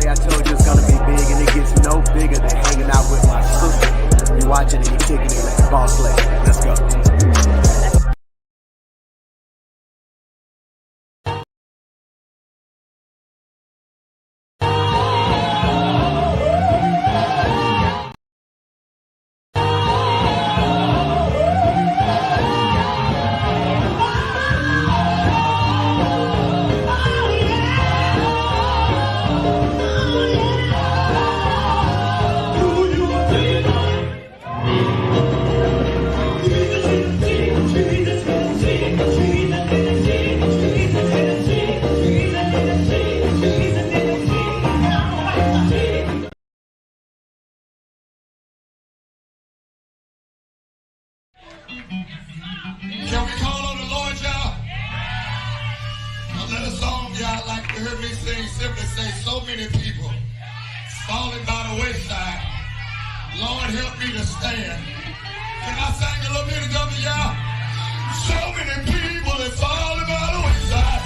I told you it's gonna be big, and it gets no bigger than hanging out with my sister. You watching it, you kicking it like Boss Lady. Let's go. Can we call on the Lord, y'all? Another song y'all like to hear me sing simply say, so many people falling by the wayside. Lord, help me to stand. Can I sing a little bit of it, y'all? So many people that falling by the wayside.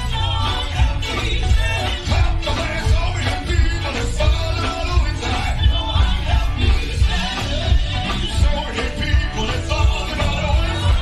Clap the hands, so many people that falling by the wayside. So many people that falling by the wayside.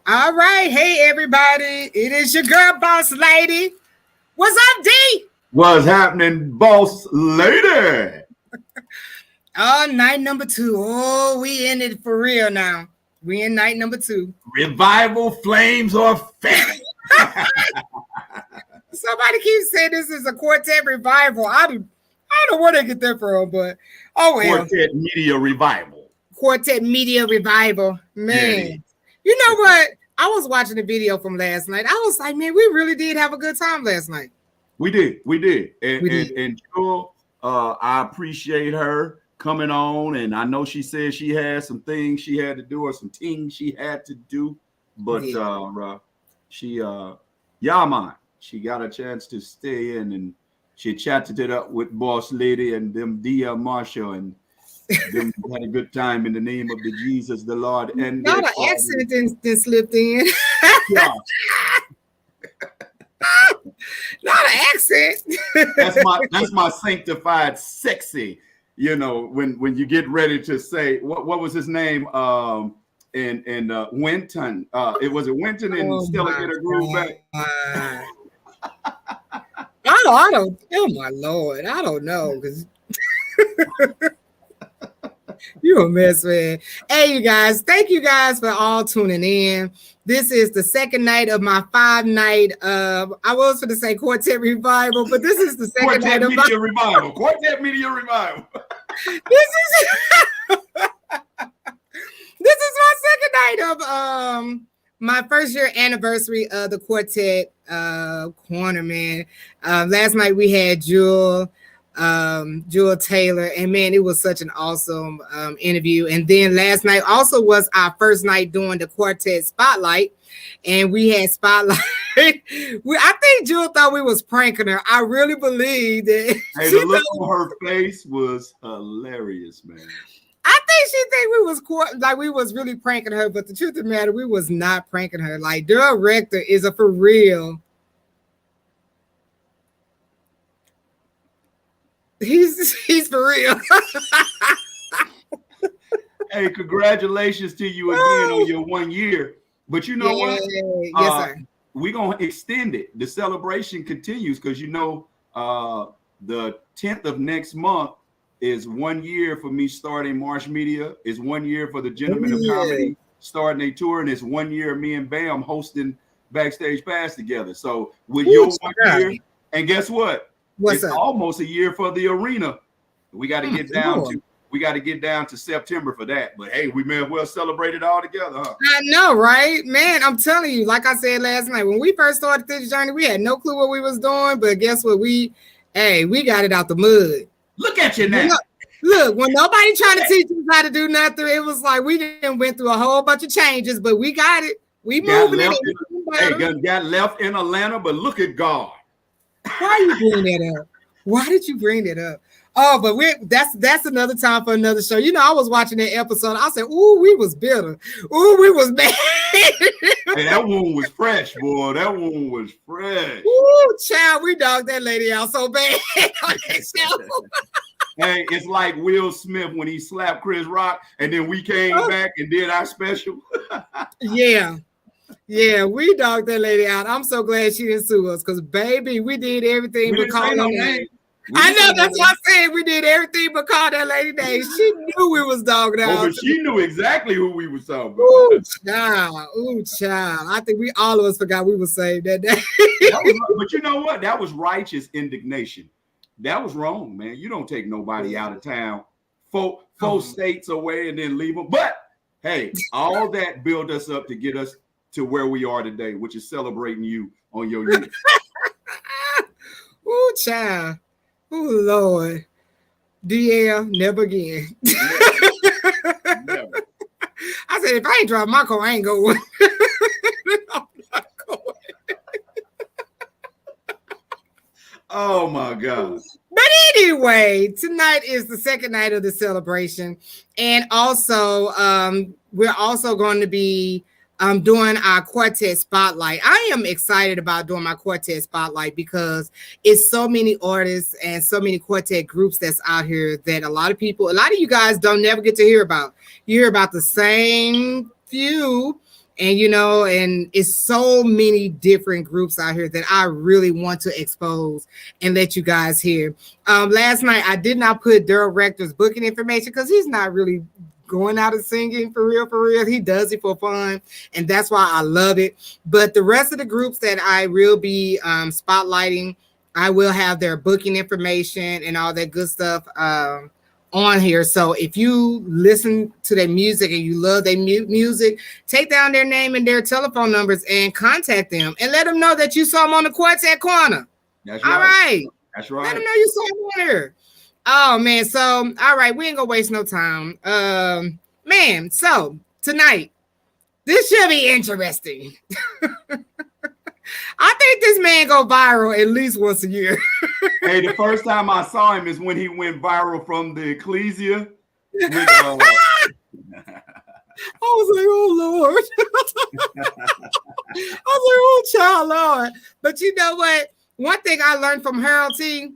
All right. Hey, everybody. It is your girl, Boss Lady. What's up, D? What's happening, boss lady? Oh, night number 2. Oh, we in it for real now. We in night number 2. Revival, flames, or famine? Somebody keeps saying this is a Quartet revival. I don't know where they get that from, but oh well. Quartet Media Revival. Quartet Media Revival. Man. Yeah. You know what? I was watching a video from last night. I was like, man, we really did have a good time last night. We did. And Jewel, I appreciate her coming on. And I know she said she had some things she had to do or some things she had to do. But she got a chance to stay in and she chatted it up with Boss Lady and them Dia Marshall and them had a good time in the name of the Jesus, the Lord. And not an accent then slipped in. Yeah. Not an accent. that's my sanctified sexy. You know, when you get ready to say what was his name? In Winton. It was Winton and Stella get a groove back. I don't. Oh my Lord, I don't know because you a mess, man. Hey, you guys, thank you guys for all tuning in. This is the second night of my 5-night. I was going to say Quartet Revival, but this is the second night of Media Revival. Quartet Media Revival. This is my second night of my first year anniversary of the Quartet Corner, man. Last night we had Jewel Taylor, and man, it was such an awesome interview. And then last night also was our first night doing the Quartet Spotlight, and we had Spotlight. I think Jewel thought we was pranking her. I really believe that. Hey, the look on her face was hilarious, man. I think she think we was really pranking her, but the truth of the matter, we was not pranking her. Like, Daryl Rector is a for real. He's for real. Hey, congratulations to you again on your 1 year. But you know what? Yes, sir. We're gonna extend it. The celebration continues because the 10th of next month is 1 year for me starting Marsh Media. Is 1 year for the Gentlemen of Comedy starting a tour, and it's 1 year of me and Bam hosting Backstage Pass together. So with your 1 year, and guess what? It's almost a year for the arena. We got to get down to September for that. But hey, we may as well celebrate it all together, huh? I know, right? Man, I'm telling you, like I said last night, when we first started this journey, we had no clue what we was doing. But guess what? We got it out the mud. Look at you now. Look, when nobody trying to teach us how to do nothing, it was like we didn't went through a whole bunch of changes, but we got it. We moving it. Got left in Atlanta, but look at God. Why you bring that up? Why did you bring that up? Oh, but that's another time for another show. You know, I was watching that episode. I said, "Ooh, we was bitter. Ooh, we was bad." Hey, that one was fresh, boy. That one was fresh. Ooh, child, we dogged that lady out so bad on that show. Hey, it's like Will Smith when he slapped Chris Rock, and then we came back and did our special. Yeah, we dogged that lady out. I'm so glad she didn't sue us because, baby, we did everything but call her name. I know, that's what I'm saying. We did everything but call that lady name. She knew we was dogged out. But she knew exactly who we was talking about. Ooh, child. I think all of us forgot we were saved that day. But you know what? That was righteous indignation. That was wrong, man. You don't take nobody out of town, four states away and then leave them. But, hey, all that built us up to get us to where we are today, which is celebrating you on your youth. Ooh, child. Oh, Lord. DL, never again. Never. I said, if I ain't driving my car, I ain't going. I'm not going. Oh, my God. But anyway, tonight is the second night of the celebration. And also, we're also going to be doing our Quartet Spotlight. I am excited about doing my Quartet Spotlight because it's so many artists and so many quartet groups that's out here that a lot of you guys don't never get to hear about. You hear about the same few And and it's so many different groups out here that I really want to expose and let you guys hear. Last night I did not put Daryl Rector's booking information because he's not really going out and singing for real. He does it for fun, and that's why I love it. But the rest of the groups that I will be spotlighting, I will have their booking information and all that good stuff on here. So if you listen to their music and you love their music, take down their name and their telephone numbers and contact them and let them know that you saw them on the Quartet Corner. That's right. All right. That's right. Let them know you saw them on here. Oh man. So all right, we ain't gonna waste no time. Man, so tonight, this should be interesting. I think this man go viral at least once a year. Hey, the first time I saw him is when he went viral from the Ecclesia. With, I was like, oh Lord. I was like, oh child Lord. But you know what? One thing I learned from Harold T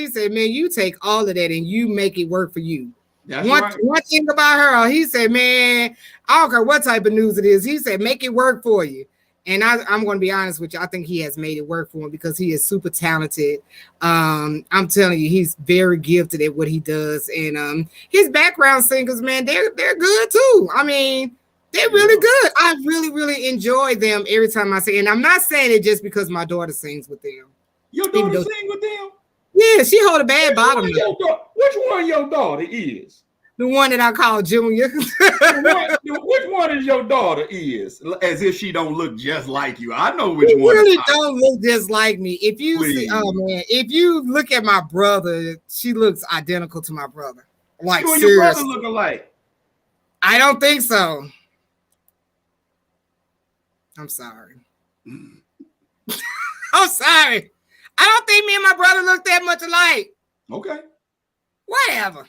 said, man, you take all of that and you make it work for you. One thing about Harold, he said, man, I don't care what type of news it is. He said, make it work for you. And I'm going to be honest with you. I think he has made it work for him because he is super talented. I'm telling you, he's very gifted at what he does. And his background singers, man, they're good too. I mean, they're really good. I really, really enjoy them every time I sing. And I'm not saying it just because my daughter sings with them. Your daughter sing with them? Yeah, she hold a bad bottom. Which one your daughter is? The one that I call Junior. Which one is your daughter is? As if she don't look just like you. I know which one. Really don't look just like me. If you see, oh man, if you look at my brother, she looks identical to my brother. Like you and seriously. Your brother look alike. I don't think so. I'm sorry. I'm sorry. I don't think me and my brother look that much alike. Okay. Whatever.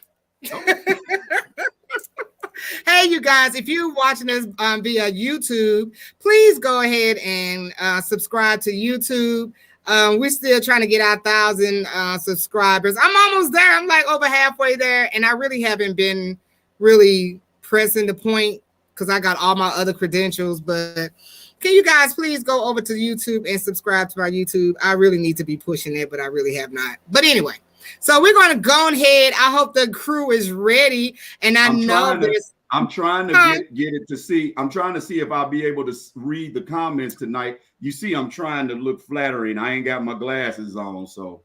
Hey, you guys, if you're watching us via YouTube, please go ahead and subscribe to YouTube. We're still trying to get our 1,000 subscribers. I'm almost there. I'm like over halfway there, and I really haven't been really pressing the point because I got all my other credentials. But can you guys please go over to YouTube and subscribe to my YouTube? I really need to be pushing it, but I really have not. But anyway. So we're going to go ahead. I hope the crew is ready. And I'm trying to get it to see. I'm trying to see if I'll be able to read the comments tonight. You see, I'm trying to look flattering. I ain't got my glasses on. So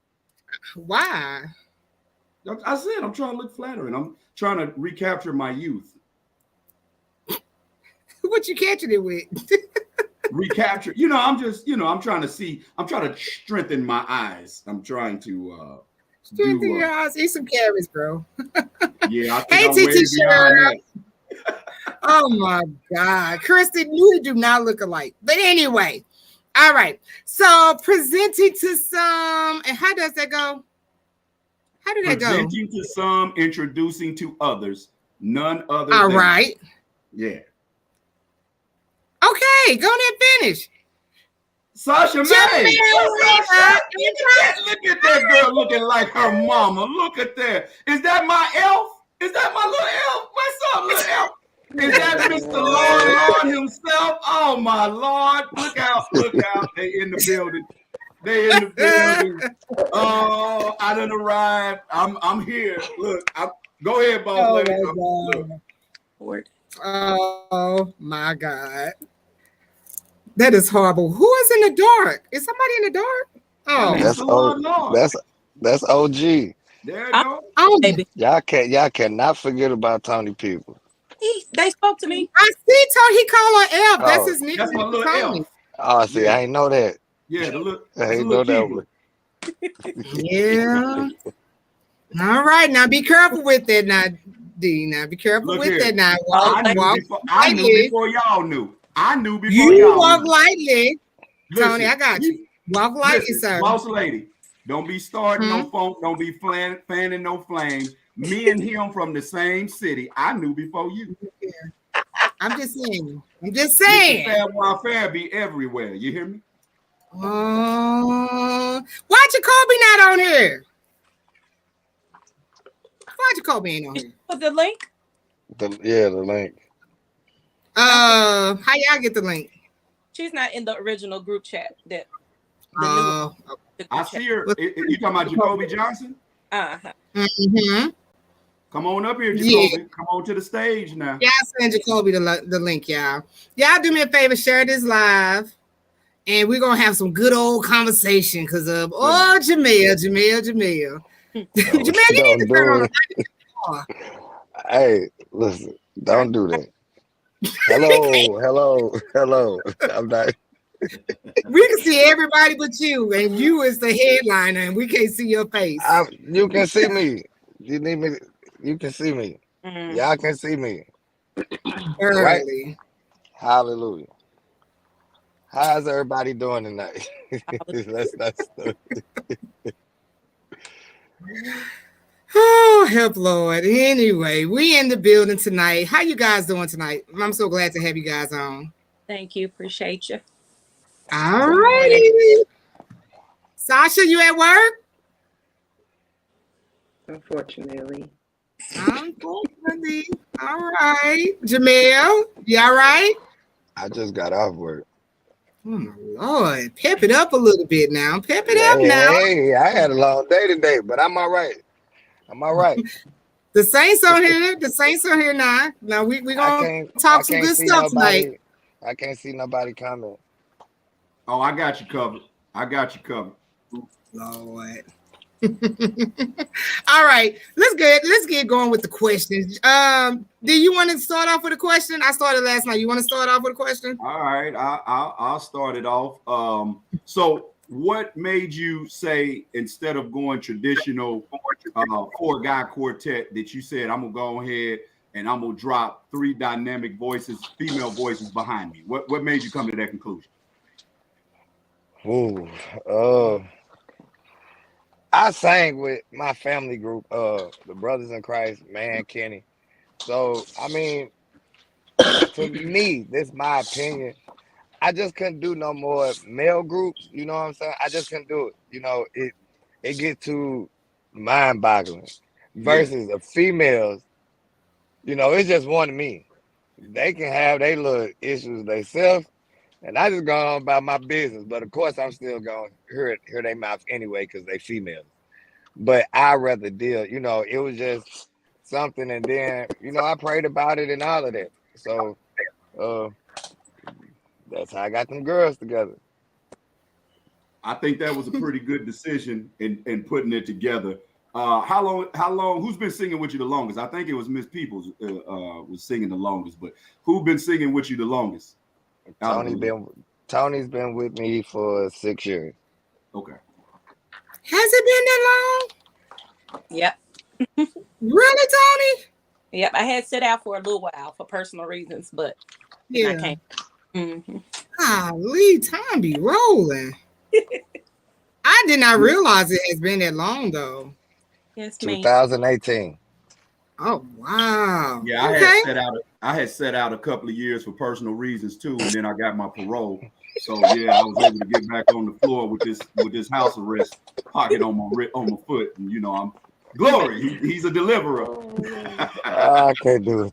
why? I said I'm trying to look flattering. I'm trying to recapture my youth. What you catching it with? Recapture. I'm trying to see. I'm trying to strengthen my eyes. I'm trying to strengthen your eyes. Eat some carrots, bro. Yeah, I think hey, I'm way beyond that. Oh my God, Kristen, you do not look alike. But anyway, all right. So presenting to some, and how does that go? How did that go? Presenting to some, introducing to others. None other. All right. Yeah. Okay, go ahead and finish. Sasha May. Look at that girl looking like her mama. Look at that. Is that my elf? Is that my little elf? What's up, little elf? Is that Mr. Lord himself? Oh my Lord. Look out. They in the building. Oh, I done arrived. I'm here. Look, go ahead, boss lady. Oh my God. That is horrible. Who is in the dark? Is somebody in the dark? Oh, that's OG. There you go. Oh, baby. Y'all cannot forget about Tony People. They spoke to me. I see Tony. He called her Elf. That's his nickname. That's my little elf. Oh, see, I ain't know that. Yeah, I ain't know that one. Yeah. All right, now be careful with that, now, D. Now be careful with that. Now I knew before y'all knew. I knew before you y'all walk knew. lightly. Listen, Tony, I got you. Walk lightly, sir. Boss lady, don't be starting no phone. Don't be fanning no flames. Me and him from the same city. I knew before you. I'm just saying. Fair be everywhere. You hear me? Why Jacoby not on here? Why Jacoby ain't on here? Put the link. The link. How y'all get the link? She's not in the original group chat. That Oh, I see her. You talking about Jacoby Johnson? Uh-huh. mm-hmm. Come on up here, Jacoby. Yeah. Come on to the stage now. Yeah, I send Jacoby the link, y'all. Y'all do me a favor, share this live, and we're gonna have some good old conversation because of Jermell. Jermell, you need to turn on the mic. Hey, listen, don't do that. Hello. I'm not. We can see everybody but you, and you is the headliner, and we can't see your face. You can see me. You need me. You can see me. Mm-hmm. Y'all can see me. Early. Right? Hallelujah. How's everybody doing tonight? Oh, help, Lord. Anyway, we in the building tonight. How you guys doing tonight? I'm so glad to have you guys on. Thank you. Appreciate you. All righty. Sasha, you at work? Unfortunately. All right. Jermell, you all right? I just got off work. Oh my Lord. Pep it up a little bit now. Pep it up now. Hey, I had a long day today, but I'm all right. The Saints on here now. Now we gonna talk some good stuff tonight. I can't see nobody comment. Oh, I got you covered. Lord. All right, let's get going with the questions. Do you want to start off with a question? I started last night. You want to start off with a question? All right, I'll start it off. So what made you say, instead of going traditional 4-guy quartet, that you said, I'm gonna go ahead and I'm gonna drop 3 dynamic voices, female voices behind me? What made you come to that conclusion? I sang with my family group, the Brothers in Christ, man, Kenny. So, I mean, to me, this is my opinion. I just couldn't do no more male groups. You know what I'm saying? I just couldn't do it. You know, it gets too mind-boggling. Versus the females, you know, it's just one to me. They can have their little issues themselves, and I just go on about my business. But of course, I'm still going to hear their mouth anyway because they females. But I'd rather deal, you know, it was just something. And then, you know, I prayed about it and all of that. So that's how I got them girls together. I think that was a pretty good decision in putting it together. How long, who's been singing with you the longest? I think it was Miss Peoples was singing the longest, but who's been singing with you the longest? Tony's been with me for 6 years. Okay. Has it been that long? Yep. Really, Tony? Yep. I had sit out for a little while for personal reasons, but I can't. Mm-hmm. Golly, time be rolling. I did not realize it has been that long, though. Yes, 2018. Oh wow. Yeah, I had set out a couple of years for personal reasons too, and then I got my parole. So yeah, I was able to get back on the floor with this house arrest pocket on my foot, and you know, I'm glory. He's a deliverer. I can't do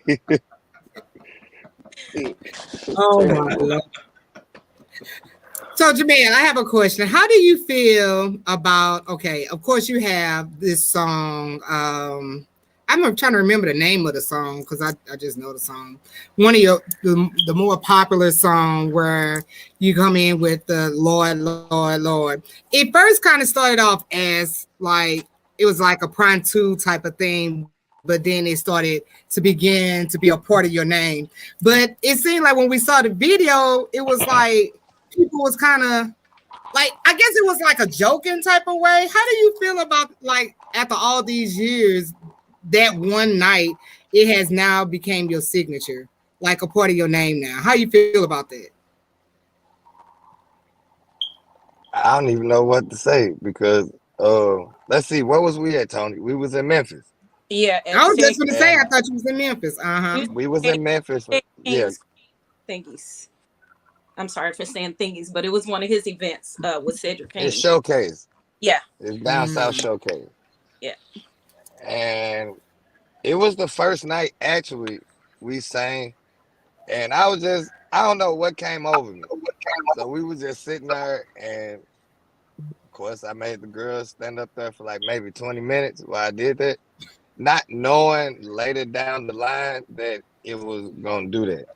it. Oh my Lord. So Jermell, I have a question. How do you feel about, okay, of course you have this song. I'm trying to remember the name of the song because I just know the song. One of the more popular song where you come in with the Lord, Lord, Lord. It first kind of started off as like, it was like a prime 2 type of thing, but then it started to begin to be a part of your name. But it seemed like when we saw the video, it was like people was kind of like, I guess it was like a joking type of way. How do you feel about, like, after all these years, that one night, it has now became your signature, like a part of your name now? How you feel about that? I don't even know what to say because let's see, where was we at, Tony? We was in Memphis. Yeah, I was just gonna say I thought you was in Memphis. We was in Memphis. Yes. Thingies. I'm sorry for saying thingies, but it was one of his events with Cedric King. It's Showcase. Yeah. It's down South Showcase. Yeah. And it was the first night actually we sang, And I don't know what came over me. So we was just sitting there, and of course I made the girls stand up there for like maybe 20 minutes while I did that, not knowing later down the line that it was gonna do that.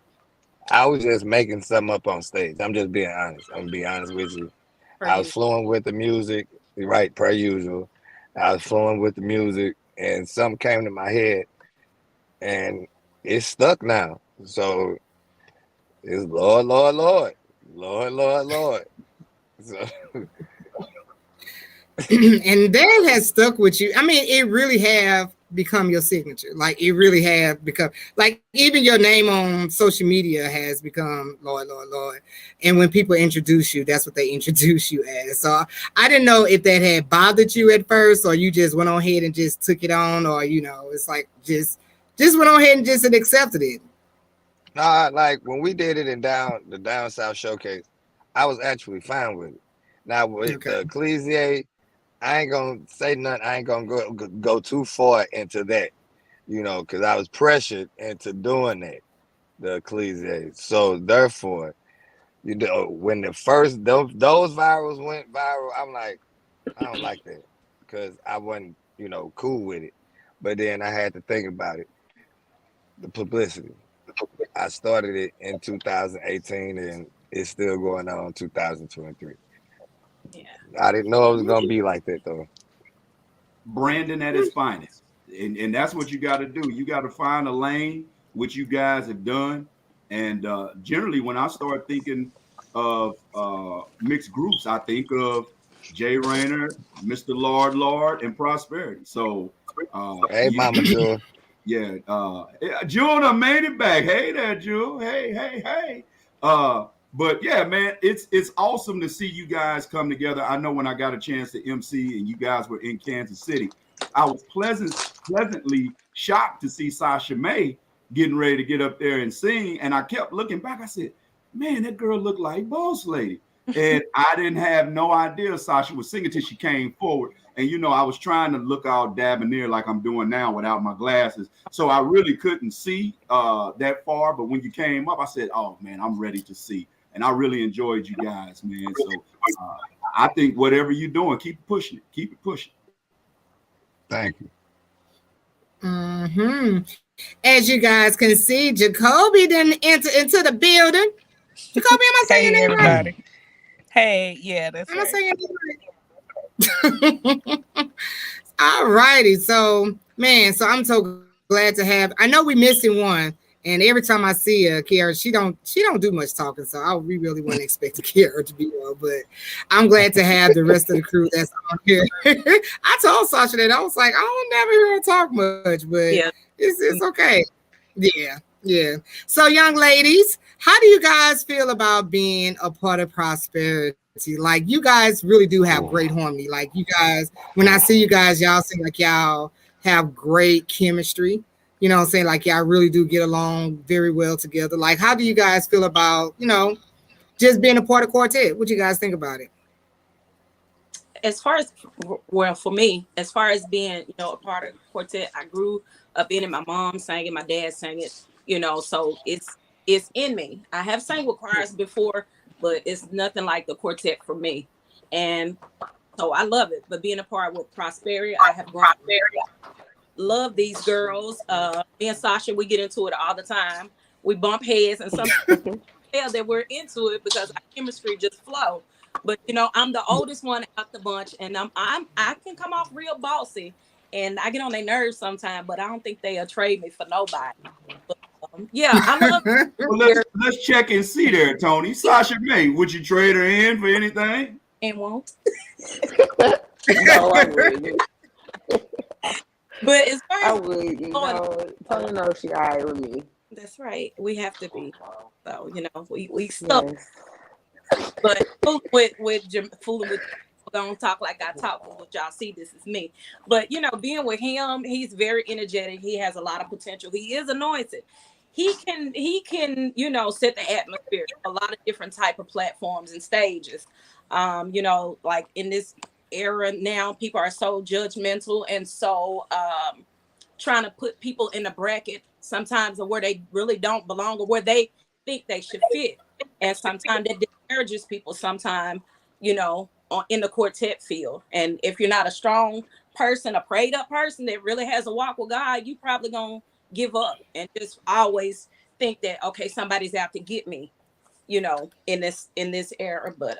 I was just making something up on stage. I'm just being honest. I'm gonna be honest with you. For I was you. flowing with the music, right, per usual. I was flowing with the music, and something came to my head, and it's stuck now. So it's Lord, Lord, Lord, Lord, Lord, Lord. So And that has stuck with you. I mean, it really have become your signature. Like it really have become like even your name on social media has become Lord, Lord, Lord. And when people introduce you, that's what they introduce you as. So I didn't know if that had bothered you at first, or you just went on ahead and just took it on, or it's like just went on ahead and just accepted it. nah, like when we did it in the down south showcase, I was actually fine with it. Now with Okay. the Ecclesia, I ain't gonna say nothing. I ain't gonna go too far into that, because I was pressured into doing that, the Ecclesia. So therefore, when the first those virals went viral, I'm like, I don't like that because I wasn't, cool with it. But then I had to think about it, the publicity. I started it in 2018, and it's still going on in 2023. Yeah. I didn't know it was gonna be like that though. Brandon at its finest. And that's what you got to do. You got to find a lane, which you guys have done. And generally, when I start thinking of mixed groups, I think of Jay Rayner, Mr. Lord, and Prosperity. So, Hey, Mama Joy. yeah, June done made it back. Hey there, June. Hey. But yeah, man, it's awesome to see you guys come together. I know when I got a chance to MC and you guys were in Kansas City, I was pleasantly shocked to see Sasha May getting ready to get up there and sing. And I kept looking back. I said, man, that girl looked like Boss Lady. And I didn't have no idea Sasha was singing till she came forward. And I was trying to look all debonair like I'm doing now without my glasses. So I really couldn't see that far. But when you came up, I said, oh man, I'm ready to see. And I really enjoyed you guys, man. So I think whatever you're doing, keep pushing it. Keep it pushing. Thank you. Hmm. As you guys can see, Jacoby didn't enter into the building. Jacoby, am I saying Hey that right? everybody. Hey, yeah, that's Am I right. saying that right? All righty. So, man, so I'm so glad to have. I know we missing one, and every time I see Kiara, she don't do much talking. So we really wouldn't expect Kiara to be on, but I'm glad to have the rest of the crew that's on here. I told Sasha that I was like, I don't never hear her talk much, but Yeah. it's okay. Yeah. So, young ladies, how do you guys feel about being a part of Prosperity? Like, you guys really do have great harmony. Like, you guys, when I see you guys, y'all seem like y'all have great chemistry. You know what I'm saying? Like, y'all really do get along very well together. Like, how do you guys feel about, just being a part of Quartet? What do you guys think about it? As far as, well, for me, as far as being, a part of Quartet, I grew up in it. My mom sang it, my dad sang it, so it's in me. I have sang with choirs before, but it's nothing like the Quartet for me. And so I love it. But being a part with Prosperity, I have grown love these girls. Me and Sasha, we get into it all the time. We bump heads, and some tell that we're into it because our chemistry just flow. But I'm the oldest one out the bunch, and I can come off real bossy, and I get on their nerves sometimes. But I don't think they'll trade me for nobody. But, yeah, I love. Well, let's check and see there, Tony. Sasha May, would you trade her in for anything? And won't. No, I wouldn't. But as far I as wouldn't. No, Tony knows she alright with me. that's right, we have to be. So we stuck. Yes. But fooling with don't talk like I talk, because what y'all see, this is me. But being with him, he's very energetic. He has a lot of potential. He is anointed. He can set the atmosphere a lot of different type of platforms and stages. Like in this era now, people are so judgmental and so trying to put people in a bracket sometimes of where they really don't belong or where they think they should fit. And sometimes that discourages people sometimes, you know, in the quartet field. And if you're not a strong person, a prayed up person that really has a walk with God, you probably gonna give up and just always think that, okay, somebody's out to get me, you know, in this era. But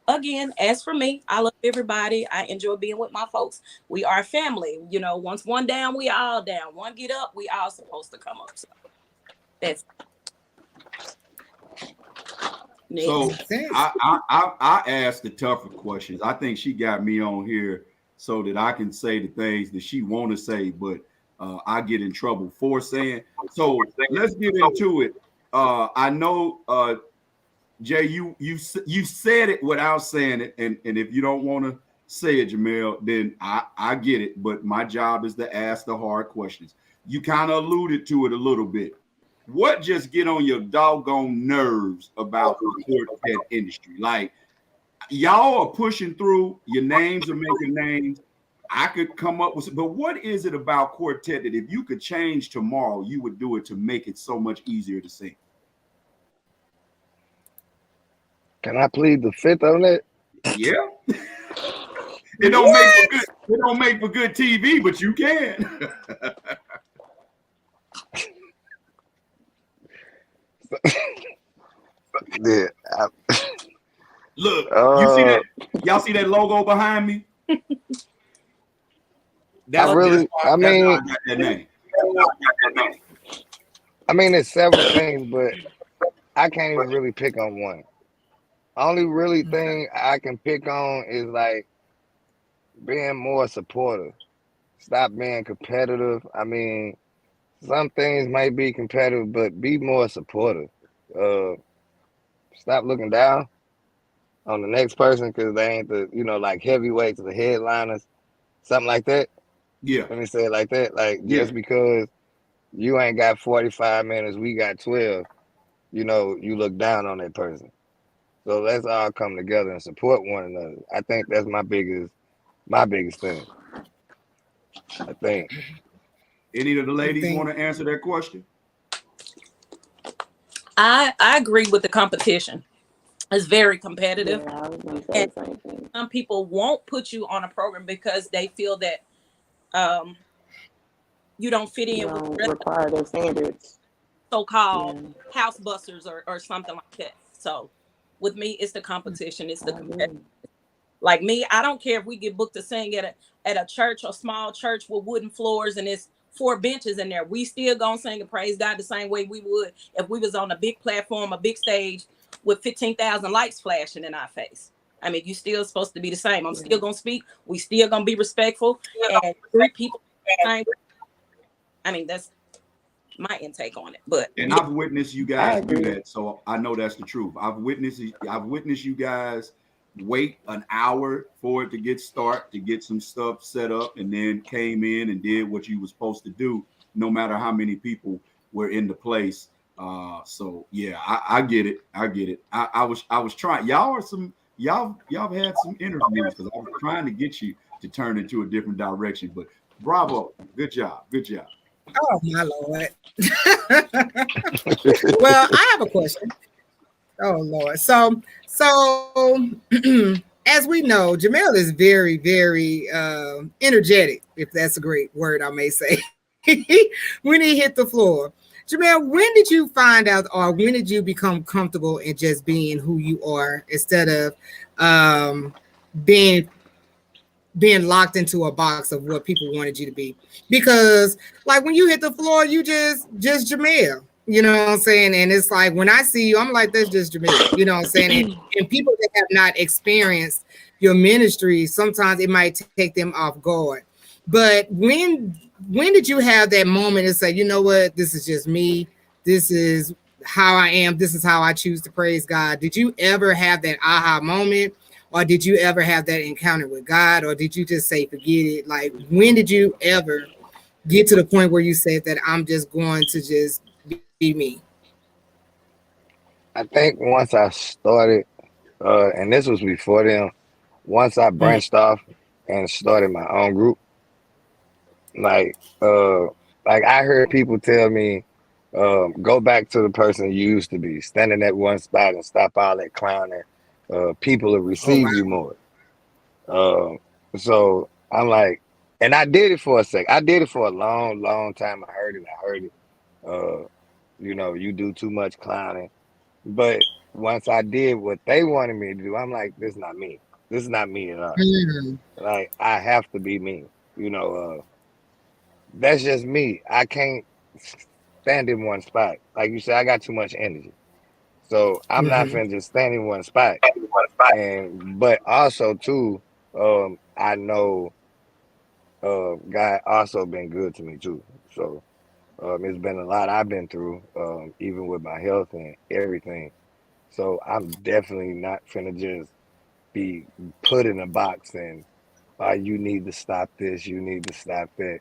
again, as for me, I love everybody. I enjoy being with my folks. We are family. You know, once one down, we all down. One get up, we all supposed to come up. So that's next. So I asked the tougher questions. I think she got me on here so that I can say the things that she want to say, but I get in trouble for saying. So let's get into it. I know, Jay, you said it without saying it, and if you don't want to say it, Jermell, then I get it. But my job is to ask the hard questions. You kind of alluded to it a little bit. What just get on your doggone nerves about the quartet industry? Like, y'all are pushing through. Your names are making names. I could come up with, but what is it about quartet that if you could change tomorrow, you would do it to make it so much easier to sing? Can I plead the fifth on that? Yeah. It don't make for good TV, but you can. Yeah. Look, you see that? Y'all see that logo behind me? That's I how I got that name. I mean, it's several things, but I can't even really pick on one. Only really thing I can pick on is like being more supportive. Stop being competitive. I mean, some things might be competitive, but be more supportive. Stop looking down on the next person because they ain't the, like heavyweights or the headliners, something like that. Yeah. Let me say it like that. Like, just because you ain't got 45 minutes, we got 12, you look down on that person. So let's all come together and support one another. I think that's my biggest thing. I think. Any of the ladies want to answer that question? I agree with the competition. It's very competitive. Yeah, I was gonna say the same thing. Some people won't put you on a program because they feel that you don't fit in with the rest require their standards. So-called house busters or something like that. So with me, it's the competition. It's the competition. Like me, I don't care if we get booked to sing at a church or small church with wooden floors and it's 4 benches in there. We still gonna sing and praise God the same way we would if we was on a big platform, a big stage with 15,000 lights flashing in our face. I mean, you still supposed to be the same. I'm still gonna speak. We still gonna be respectful and treat people the same. I mean, that's my intake on it. But I've witnessed you guys do that, so I know that's the truth. I've witnessed you guys wait an hour for it to get to get some stuff set up, and then came in and did what you were supposed to do, no matter how many people were in the place. So yeah, I get it. I was trying. Y'all have had some interviews because I was trying to get you to turn into a different direction. But bravo, good job. Oh my Lord. Well, I have a question. Oh Lord. So as we know, Jermell is very, very energetic, if that's a great word I may say, when he hit the floor. Jermell, when did you find out, or when did you become comfortable in just being who you are instead of being locked into a box of what people wanted you to be? Because like when you hit the floor, you just Jermell, you know what I'm saying? And it's like when I see you, I'm like, that's just Jermell, you know what I'm saying? And people that have not experienced your ministry, sometimes it might take them off guard. But when did you have that moment and say, you know what, this is just me, this is how I am, this is how I choose to praise God? Did you ever have that aha moment? Or did you ever have that encounter with God? Or did you just say, forget it? Like, when did you ever get to the point where you said that I'm just going to just be me? I think once I started, and this was before then, once I branched off and started my own group, Like, I heard people tell me, go back to the person you used to be, standing at one spot and stop all that clowning. People will Oh wow. receive you more. Um, so I'm like, and I did it for a sec. I did it for a long, long time. I heard it. I heard it. Uh, you do too much clowning. But once I did what they wanted me to do, I'm like, this is not me. This is not me at all. Mm, Like, I have to be me. That's just me. I can't stand in one spot. Like you said, I got too much energy. So I'm not mhm, finna just stand in one spot. And but also too, I know God also been good to me too. So it's been a lot I've been through, even with my health and everything. So I'm definitely not finna just be put in a box and you need to stop this, you need to stop that.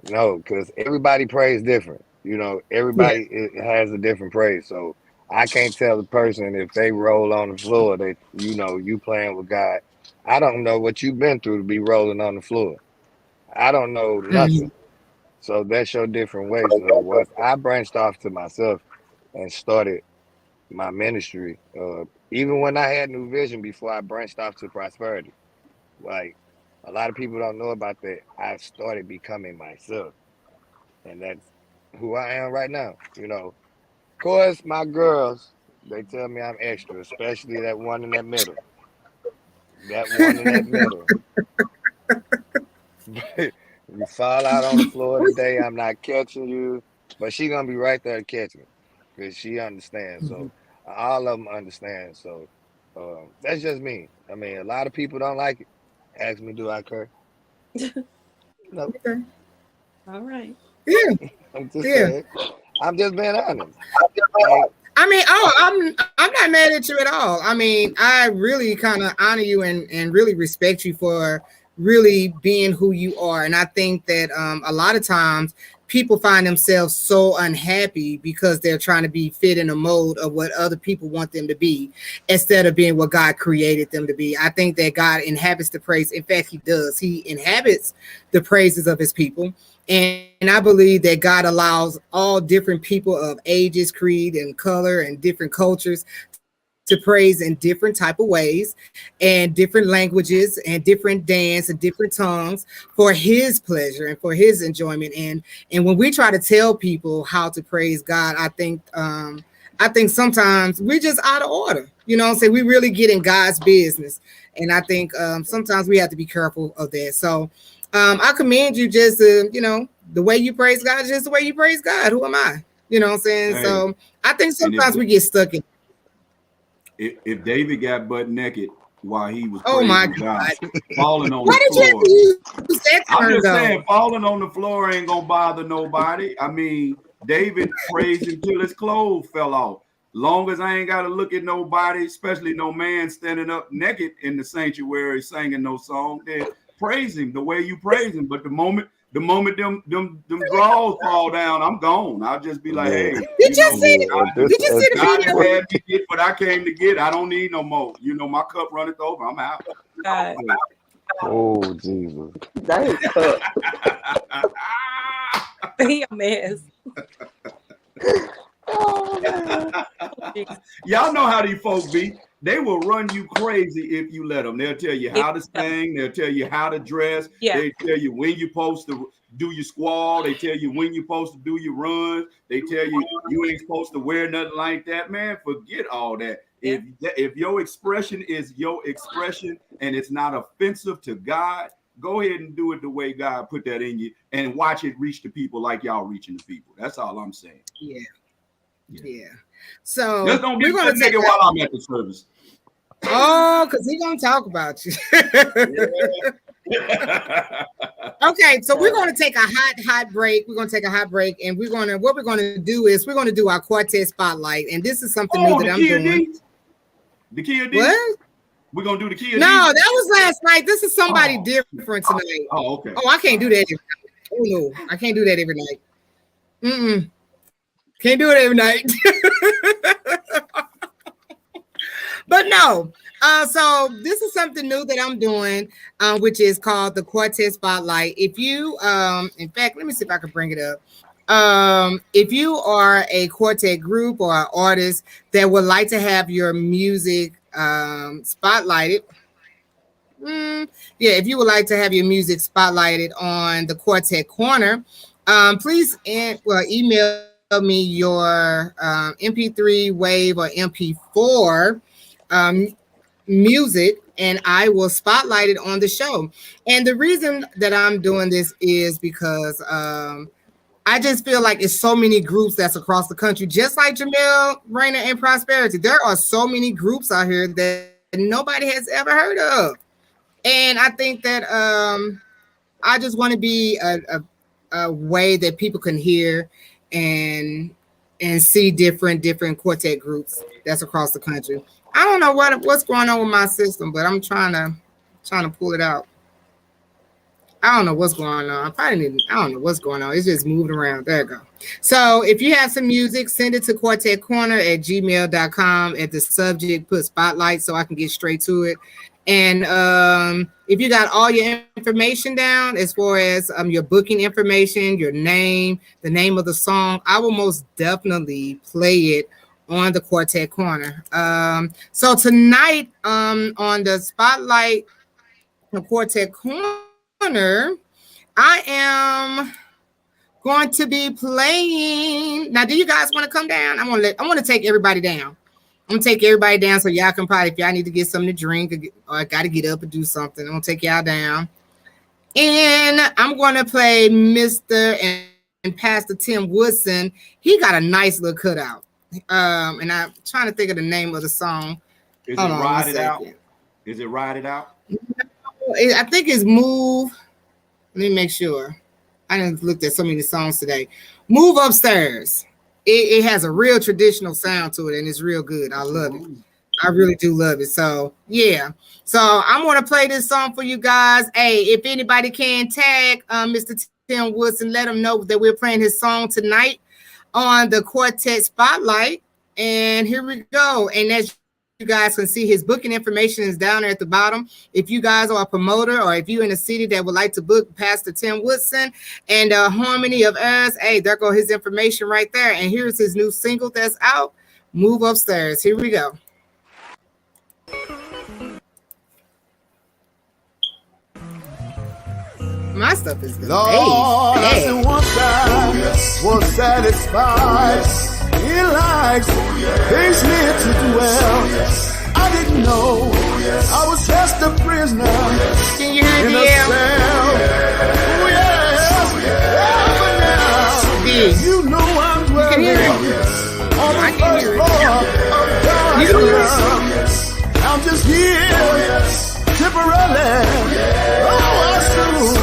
No, because everybody prays different. yeah. Everybody has a different praise. So I can't tell the person if they roll on the floor that you playing with God. I don't know what you've been through to be rolling on the floor. I don't know Mhm, nothing. So that's your different way. So once I branched off to myself and started my ministry, even when I had New Vision before I branched off to prosperity, like a lot of people don't know about that. I started becoming myself, and that's who I am right now. Of course, my girls, they tell me I'm extra, especially that one in that middle. That one in that middle. You fall out on the floor today, I'm not catching you, but she gonna be right there to catch me because she understands. So mhm. all of them understand. So that's just me. I mean, a lot of people don't like it. Ask me, do I care? No, Okay. All right. Yeah, I'm just yeah. saying. I'm just being honest. Like, I mean, I'm not mad at you at all. I mean, I really kind of honor you and really respect you for really being who you are. And I think that a lot of times people find themselves so unhappy because they're trying to be fit in a mold of what other people want them to be instead of being what God created them to be. I think that God inhabits the praise. In fact, he does. He inhabits the praises of his people. And I believe that God allows all different people of ages, creed, and color, and different cultures to praise in different type of ways and different languages and different dance and different tongues for his pleasure and for his enjoyment. And when we try to tell people how to praise God, I think sometimes we're just out of order. You know what I'm saying? We really get in God's business. And I think sometimes we have to be careful of that. So I commend you just the way you praise God is just the way you praise God. Who am I? You know what I'm saying? Hey, So I think and if sometimes we get stuck in. if David got butt naked while he was Oh my praising God, God. falling on Why the did you have floor. to use that I'm term just saying, though? falling on the floor ain't gonna bother nobody. I mean, David praised until his clothes fell off. Long as I ain't got to look at nobody, especially no man standing up naked in the sanctuary singing no song, then praise him the way you praise him. But the moment them draws fall down, I'm gone. I'll just be like, yeah, hey, Did you see the, yeah. At this, did you at see the this God has point, video? had me get what I came to get. I don't need no more. My cup runneth over. I'm out. God, oh Jesus. That is tough. he a mess. Oh man. Jesus. Y'all know how these folk be. They will run you crazy if you let them. They'll tell you If, how to sing. They'll tell you how to dress. yeah, They tell you when you're supposed to do your squall. They tell you when you're supposed to do your runs. They tell you ain't supposed to wear nothing like that. Man, forget all that. yeah, If your expression is your expression and it's not offensive to God, go ahead and do it the way God put that in you and watch it reach the people like y'all reaching the people. That's all I'm saying. Yeah, Yeah. yeah. Just So don't we're get that gonna take nigga while I'm at the service. because he's gonna talk about you. Yeah. Okay, so we're going to take a hot break. We're going to take a hot break, and what we're going to do is we're going to do our quartet spotlight, and this is something new Oh, that the I'm Kia doing. D. The Kia D. What? We're gonna do the Kia No, D. that was last night. This is somebody Oh, different tonight. oh, okay. Oh, I can't do that. Oh no, I can't do that every night. Can't do it every night. But no, So this is something new that I'm doing, which is called the Quartet Spotlight. If you, in fact, let me see if I can bring it up. If you are a quartet group or an artist that would like to have your music spotlighted, if you would like to have your music spotlighted on the Quartet Corner, please email me your MP3, Wave, or MP4 music, and I will spotlight it on the show. And the reason that I'm doing this is because I just feel like it's so many groups that's across the country, just like Jermell, Raina, and Prosperity. There are so many groups out here that nobody has ever heard of. And I think that I just want to be a way that people can hear and see different quartet groups that's across the country. I don't know what's going on with my system, but I'm trying to pull it out. I don't know what's going on. I don't know what's going on. It's just moving around. There you go. So if you have some music, send it to quartetcorner@gmail.com. At the subject, put spotlight so I can get straight to it. And if you got all your information down, as far as your booking information, your name, the name of the song, I will most definitely play it on the Quartet Corner. So tonight on the Spotlight, the Quartet Corner, I am going to be playing. Now, do you guys want to come down? I want to take everybody down. I'm gonna take everybody down so y'all can probably, if y'all need to get something to drink or got to get up and do something, I'm gonna take y'all down. And I'm gonna play Mr. and Pastor Tim Woodson. He got a nice little cutout. And I'm trying to think of the name of the song. Is it Ride It Out? Is it Ride It Out? I think it's Move. Let me make sure. I didn't look at so many songs today. Move Upstairs. It has a real traditional sound to it, and it's real good. I love it. I really do love it. So, yeah. So, I'm going to play this song for you guys. Hey, if anybody can tag Mr. Tim Woodson, let him know that we're playing his song tonight on the Quartet Spotlight. And here we go. And as you guys can see, his booking information is down there at the bottom. If you guys are a promoter or if you're in a city that would like to book Pastor Tim Woodson and Harmony of Us, hey, there go his information right there. And here's his new single that's out, Move Upstairs. Here we go. My stuff is good. Lord, hey. Once I was satisfied. He likes things near to dwell. I didn't know I was just a prisoner Can you hear in a cell. Oh yes, but now you know I'm dwelling on the first floor of God's love. I'm just here temporarily. Oh, I soon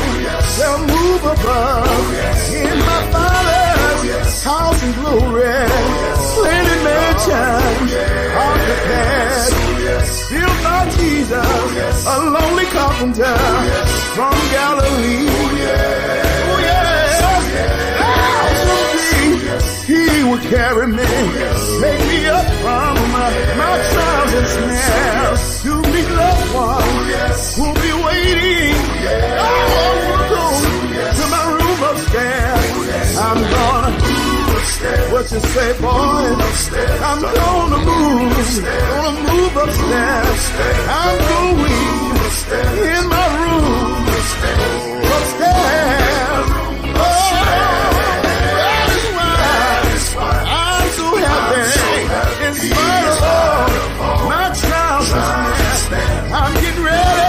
shall move above in my Father's house in glory. Plenty mansions are prepared. Still by Jesus, a lonely carpenter from Galilee. Oh yes, someday he will carry me, take me up from my trials and snares. To meet loved ones who'll be waiting. Oh, to my room upstairs. I'm gonna what you say, boy? I'm gonna move upstairs. I'm going in my room upstairs. Oh, that's why I'm so happy in spite of all my trials and snares. I'm getting ready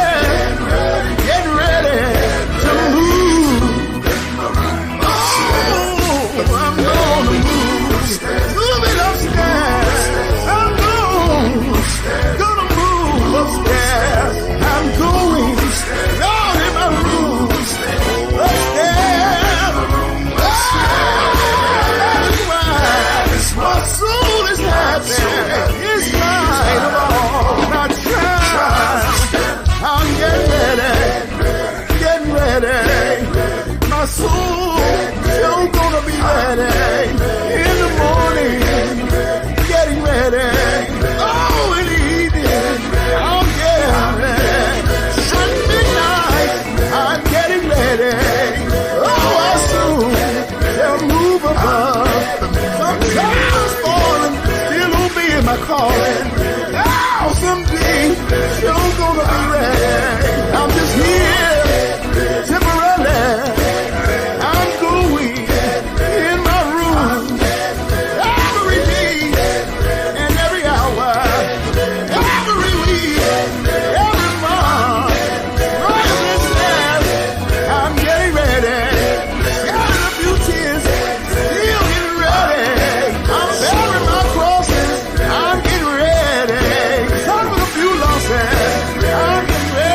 to move. I'm gonna move it upstairs. I'm gonna move upstairs. I'm going my calling. Oh, someday you're gonna be ready. I'm just here temporarily. I'm going in my room every day and every hour, every week, every month. Brothers and sisters, I'm getting ready. Got a few tears, still getting ready. I'm bearing my crosses, I'm getting ready. Some with a few losses, I'm getting ready.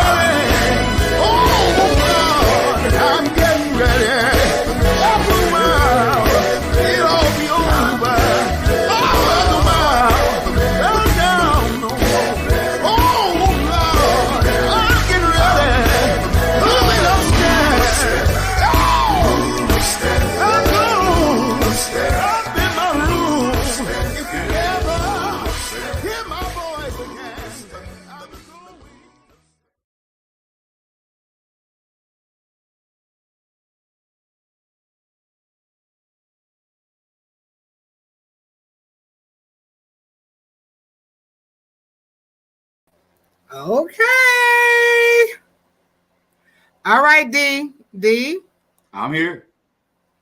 Oh Lord, I'm getting ready. After a while, it'll all be over. After a while, down, down, no more. Oh Lord, I'm getting ready. Moving upstairs. Oh, I'm gone. Up in my room. If you ever hear my voice again, I'm going. Okay. All right, D. D, I'm here.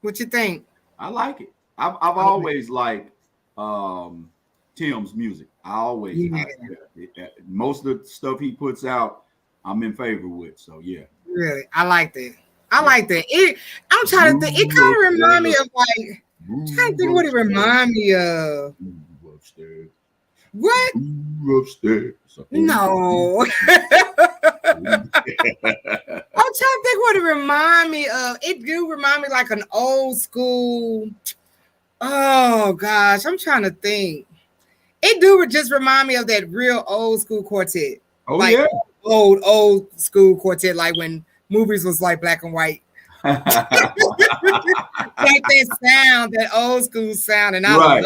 what you think? I like it. I've always liked Tim's music. Most of the stuff he puts out, I'm in favor with. So yeah. Really, I like that. I like that. I'm trying to think. It kind of remind me of like. I'm trying to think what it remind me of. Move upstairs. What? Move upstairs. No. I'm trying to think what it remind me of. It do remind me like an old school. Oh gosh, I'm trying to think. It do just remind me of that real old school Quartet. Oh like, yeah. Old school Quartet, like when movies was like black and white. Like that sound, that old school sound, and I love it.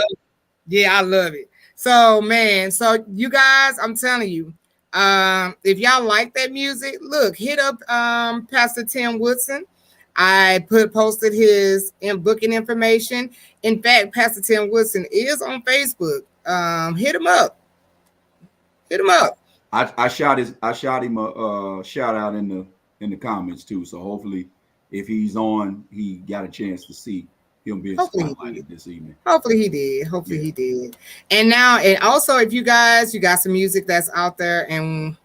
Yeah, I love it. So man, so you guys, I'm telling you, if y'all like that music, look, hit up Pastor Tim Woodson. I posted his booking information. In fact, Pastor Tim Woodson is on Facebook. Hit him up. Hit him up. I shot him a shout out in the comments too. So hopefully, if he's on, he got a chance to see him being spotlighted this evening. Hopefully he did. Hopefully he did. And now, and also, if you got some music that's out there, and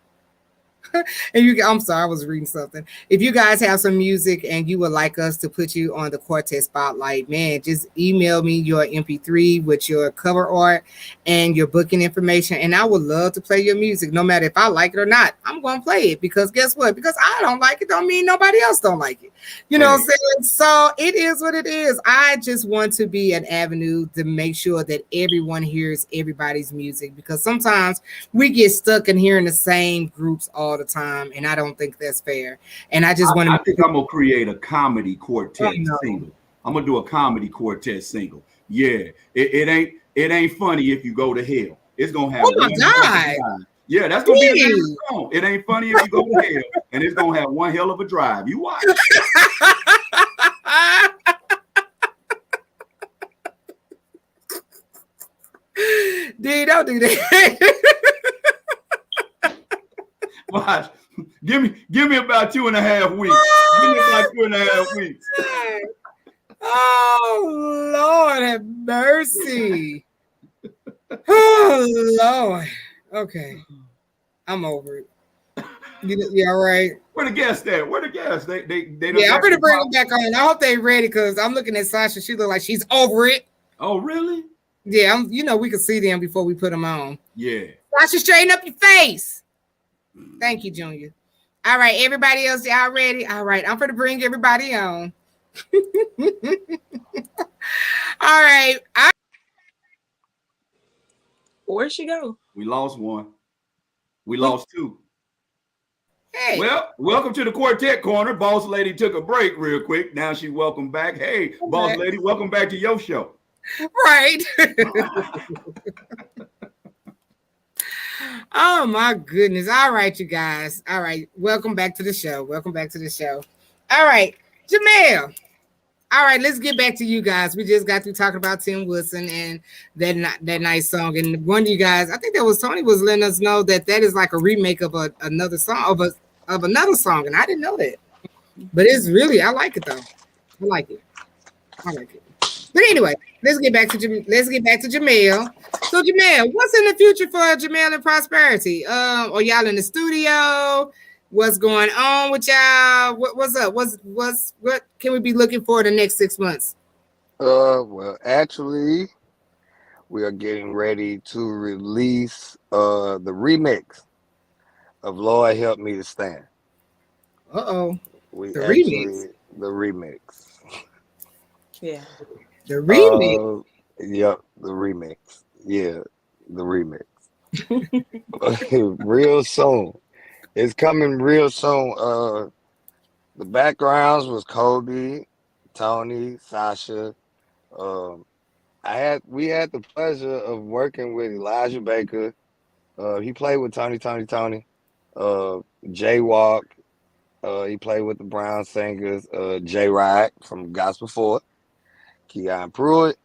I'm sorry, I was reading something. If you guys have some music and you would like us to put you on the Quartet Spotlight, man, just email me your MP3 with your cover art and your booking information, and I would love to play your music. No matter if I like it or not, I'm going to play it, because guess what? Because I don't like it don't mean nobody else don't like it. You know what I'm saying? So it is what it is. I just want to be an avenue to make sure that everyone hears everybody's music, because sometimes we get stuck in hearing the same groups all the time, and I don't think that's fair. And I just want to. I think I'm gonna create a comedy quartet single. I'm gonna do a comedy quartet single. Yeah, it ain't funny if you go to hell. It's gonna have. Oh my God! Yeah, that's gonna be the name of the song. It ain't funny if you go to hell, and it's gonna have one hell of a drive. You watch. Dude, don't do that. Watch. Give me about 2.5 weeks. Give me about 2.5 weeks. Oh Lord, have mercy. Oh Lord. Okay, I'm over it. You all right? Where the guests at? Where the guests? They don't. Yeah, I'm gonna bring them back on. I hope they ready, because I'm looking at Sasha. She look like she's over it. Oh really? Yeah, we can see them before we put them on. Yeah. Sasha, straighten up your face. Thank you, Junior. All right, everybody else, y'all ready? All right, I'm going to bring everybody on. All right. Where'd she go? We lost one. We lost two. Hey. Well, welcome to the Quartet Corner. Boss Lady took a break real quick. Now she welcome back. Hey, Boss Lady, welcome back to your show. Right. Oh my goodness. All right, you guys. All right. Welcome back to the show. All right. Jermell, All right, let's get back to you guys. We just got through talking about Tim Wilson and that nice song. And one of you guys, I think that was Tony, was letting us know that is like a remake of another song of another song, and I didn't know that. But it's really, I like it though. I like it. But anyway, let's get back to Jermell. So Jermell, what's in the future for Jermell and Prosperity? Are y'all in the studio? What's going on with y'all? What's up? What can we be looking for the next 6 months? Well, actually, we are getting ready to release the remix of Lord Help Me to Stand. The remix. Yeah. The remix. Yep, the remix. Yeah, the remix. Real soon. It's coming real soon. The backgrounds was Kobe, Tony, Sasha. We had the pleasure of working with Elijah Baker. He played with Tony. Jaywalk. He played with the Brown Singers. J Rod from Gospel 4. Keon Pruitt.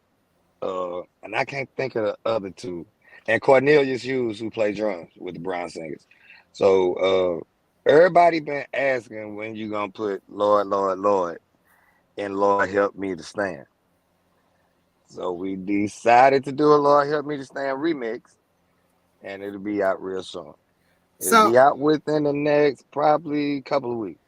And I can't think of the other two. And Cornelius Hughes, who played drums with the Brown Singers. So everybody been asking when you gonna put Lord, Lord, Lord, and Lord Help Me to Stand. So we decided to do a Lord Help Me to Stand remix, and it'll be out real soon. It'll be out within the next probably couple of weeks.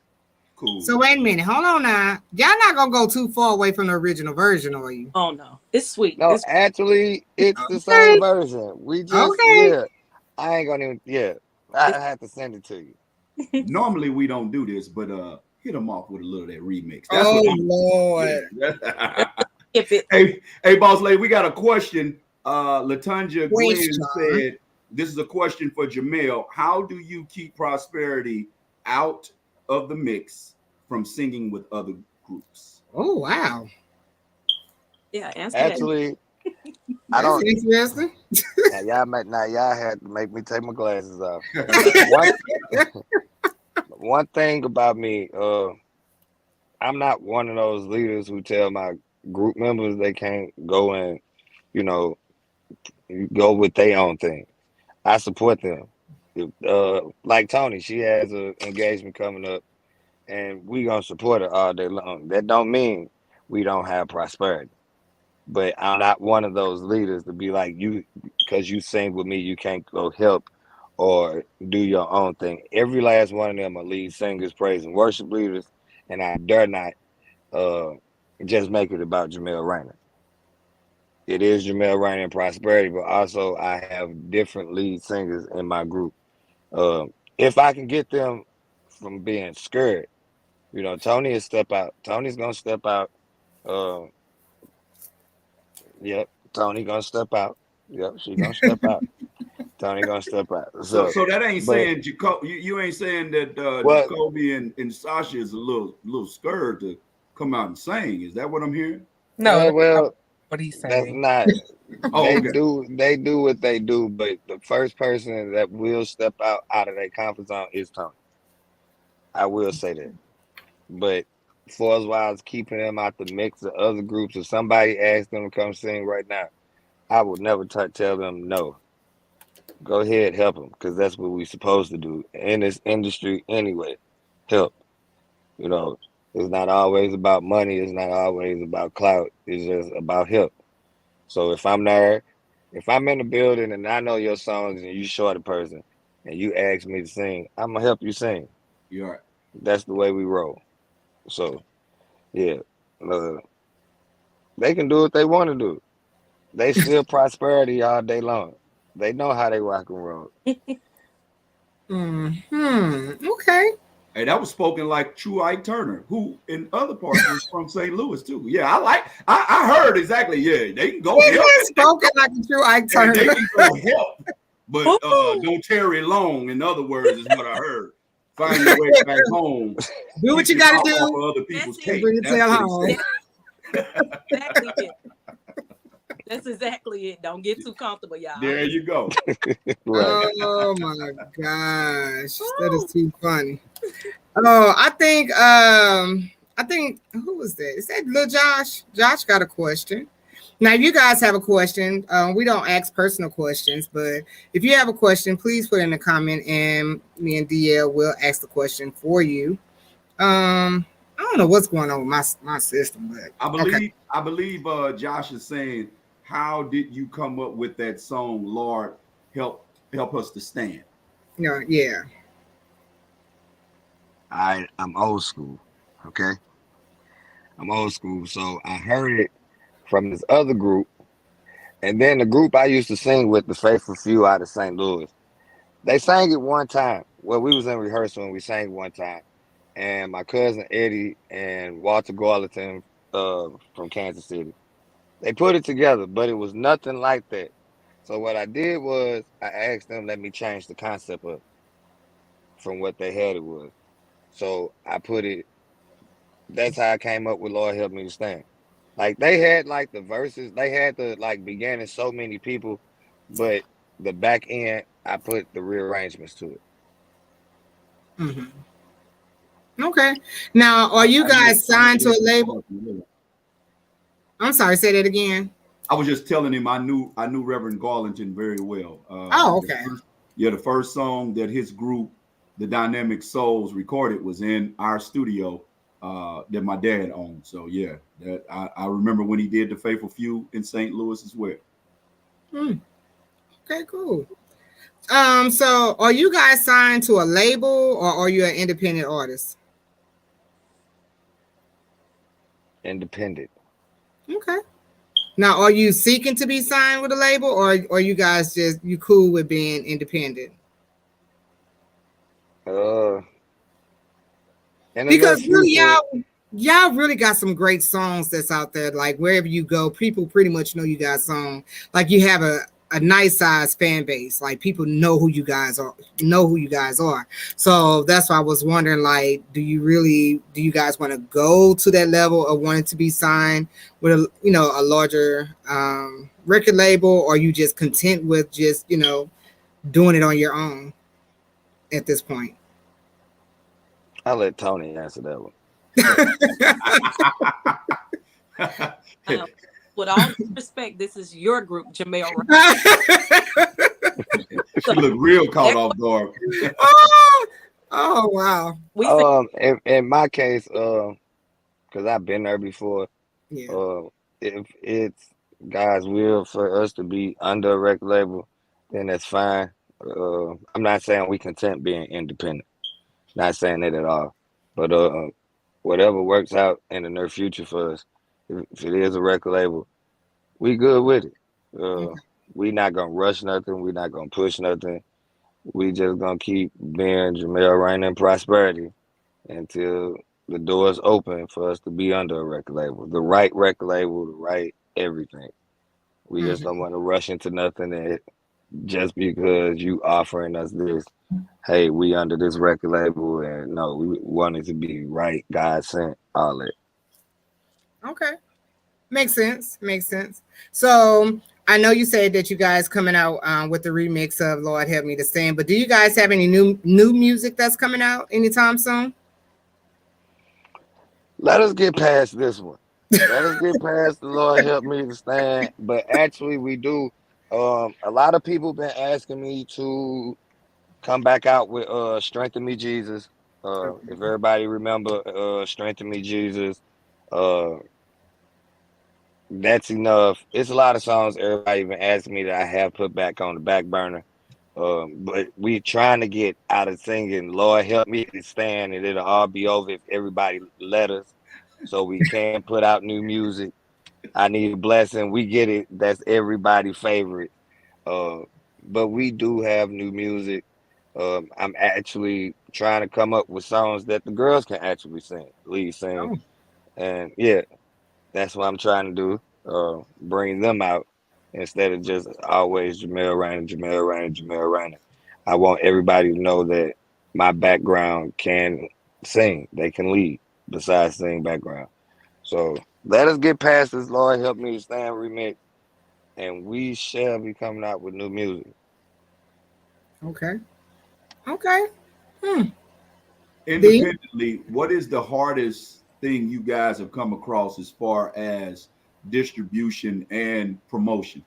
Cool. So wait a minute, hold on now. Y'all not gonna go too far away from the original version, are you? Oh no, it's sweet. No, actually, it's the same version. We just I ain't gonna even I have to send it to you. Normally we don't do this, but hit them off with a little of that remix. That's Lord. Hey, boss lady, we got a question. Latanja Glenn said, this is a question for Jermell. How do you keep Prosperity out of the mix from singing with other groups? Oh wow. Yeah, actually, I don't. Interesting. Now y'all had to make me take my glasses off. One thing about me, I'm not one of those leaders who tell my group members they can't go and, go with their own thing. I support them. Like Tony, she has an engagement coming up, and we gonna support her all day long. That don't mean we don't have prosperity. But I'm not one of those leaders to be like, you, because you sing with me, you can't go help or do your own thing. Every last one of them are lead singers, praise and worship leaders, and I dare not just make it about Jermell Rainer. It is Jermell Rainer and Prosperity, but also I have different lead singers in my group. If I can get them from being scared, Tony will step out. Tony's gonna step out. Yep, Tony gonna step out. Yep, she gonna step out. Tony gonna step out. So that ain't saying you ain't saying that Jacoby and Sasha is a little scared to come out and sing. Is that what I'm hearing? No, well, what he's saying. That's not. They do what they do, but the first person that will step out of their comfort zone is Tony. I will say that, but as far as keeping them out the mix of other groups, if somebody asks them to come sing right now, I would never tell them no. Go ahead, help them, because that's what we're supposed to do in this industry anyway. Help. It's not always about money. It's not always about clout. It's just about help. So if I'm there, if I'm in the building and I know your songs and you short a person and you ask me to sing, I'm going to help you sing. You're right. That's the way we roll. So, yeah, they can do what they want to do. They still Prosperity all day long. They know how they rock and roll. Okay. Hey, that was spoken like True Ike Turner, who in other parts was from St. Louis too. Yeah, I heard exactly. Yeah, they can go help. Spoken like a True Ike Turner. They can go help, but don't tarry long. In other words, is what I heard. Find your way back home. Do what you got to do. For other people's cake. Bring it home. Exactly it. That's exactly it. Don't get too comfortable, y'all. There you go. Right. Oh my gosh, that is too funny. Oh, I think I think who was that? Is that little Josh? Josh got a question. Now, if you guys have a question, we don't ask personal questions, but if you have a question, please put it in the comment, and me and DL will ask the question for you. I don't know what's going on with my system, but I believe Josh is saying, how did you come up with that song, Lord help us to stand? Yeah. I'm old school. Okay. I'm old school. So I heard it from this other group. And then the group I used to sing with, the Faithful Few out of St. Louis, they sang it one time. Well, we was in rehearsal and we sang one time. And my cousin Eddie and Walter Garlington from Kansas City, they put it together, but it was nothing like that. So what I did was I asked them, let me change the concept of from what they had it was. So I put it, that's how I came up with Lord Help Me to Stand. Like they had like the verses, they had the like beginning so many people, but the back end I put the rearrangements to it. Mm-hmm. Okay. Now, are you guys signed to a label? I'm sorry, say that again. I was just telling him I knew Reverend Garlington very well. Okay. The first song that his group, the Dynamic Souls, recorded was in our studio that my dad owned. So yeah, that I remember when he did the Faithful Few in St. Louis as well. Okay, cool. So are you guys signed to a label or are you an independent artist? Independent. Okay. Now, are you seeking to be signed with a label, or are you guys just you cool with being independent? Because really, y'all really got some great songs that's out there. Like wherever you go, people pretty much know you got songs. Like you have a nice size fan base. Like people know who you guys are. So that's why I was wondering, like, do you guys want to go to that level of wanting to be signed with a larger record label, or are you just content with just doing it on your own at this point? I'll let Tony answer that one. With all due respect, this is your group, Jermell. She looked real caught off guard. Oh wow. In my case, because I've been there before. Yeah. If it's God's will for us to be under a record label, then that's fine. I'm not saying we content being independent. Not saying that at all. But whatever works out in the near future for us, if it is a record label, we good with it. We not gonna rush nothing. We not gonna push nothing. We just gonna keep being Jermell Reign in prosperity until the doors open for us to be under a record label, the right record label, the right everything. We just don't want to rush into nothing that just because you offering us this, hey, we under this record label, and no, we want it to be right, God sent, all that. Okay. Makes sense. So I know you said that you guys coming out with the remix of Lord Help Me to Stand, but do you guys have any new music that's coming out anytime soon? Let us get past this one. Let us get past the Lord Help Me to Stand. But actually, we do. A lot of people been asking me to come back out with Strengthen Me Jesus. If everybody remember Strengthen Me Jesus, that's enough. It's a lot of songs everybody even asking me that I have put back on the back burner. But we trying to get out of singing Lord Help Me to Stand, and it'll all be over if everybody let us, so we can put out new music. I Need a Blessing. We get it. That's everybody's favorite. But we do have new music. I'm actually trying to come up with songs that the girls can actually lead sing. And yeah, that's what I'm trying to do. Bring them out instead of just always Jermell Reign. I want everybody to know that my background can sing. They can lead besides sing background. So let us get past this Lord Help Me to Stand remix, and we shall be coming out with new music. Okay. Independently, what is the hardest thing you guys have come across as far as distribution and promotion?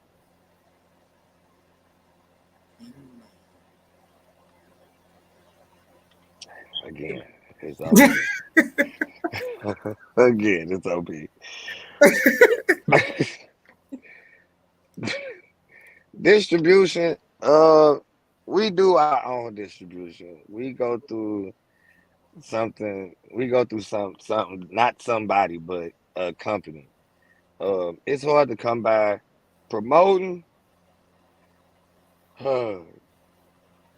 Again, it's OP. Again, it's OP. Distribution, we do our own distribution. We go through something, not somebody, but a company. It's hard to come by promoting. You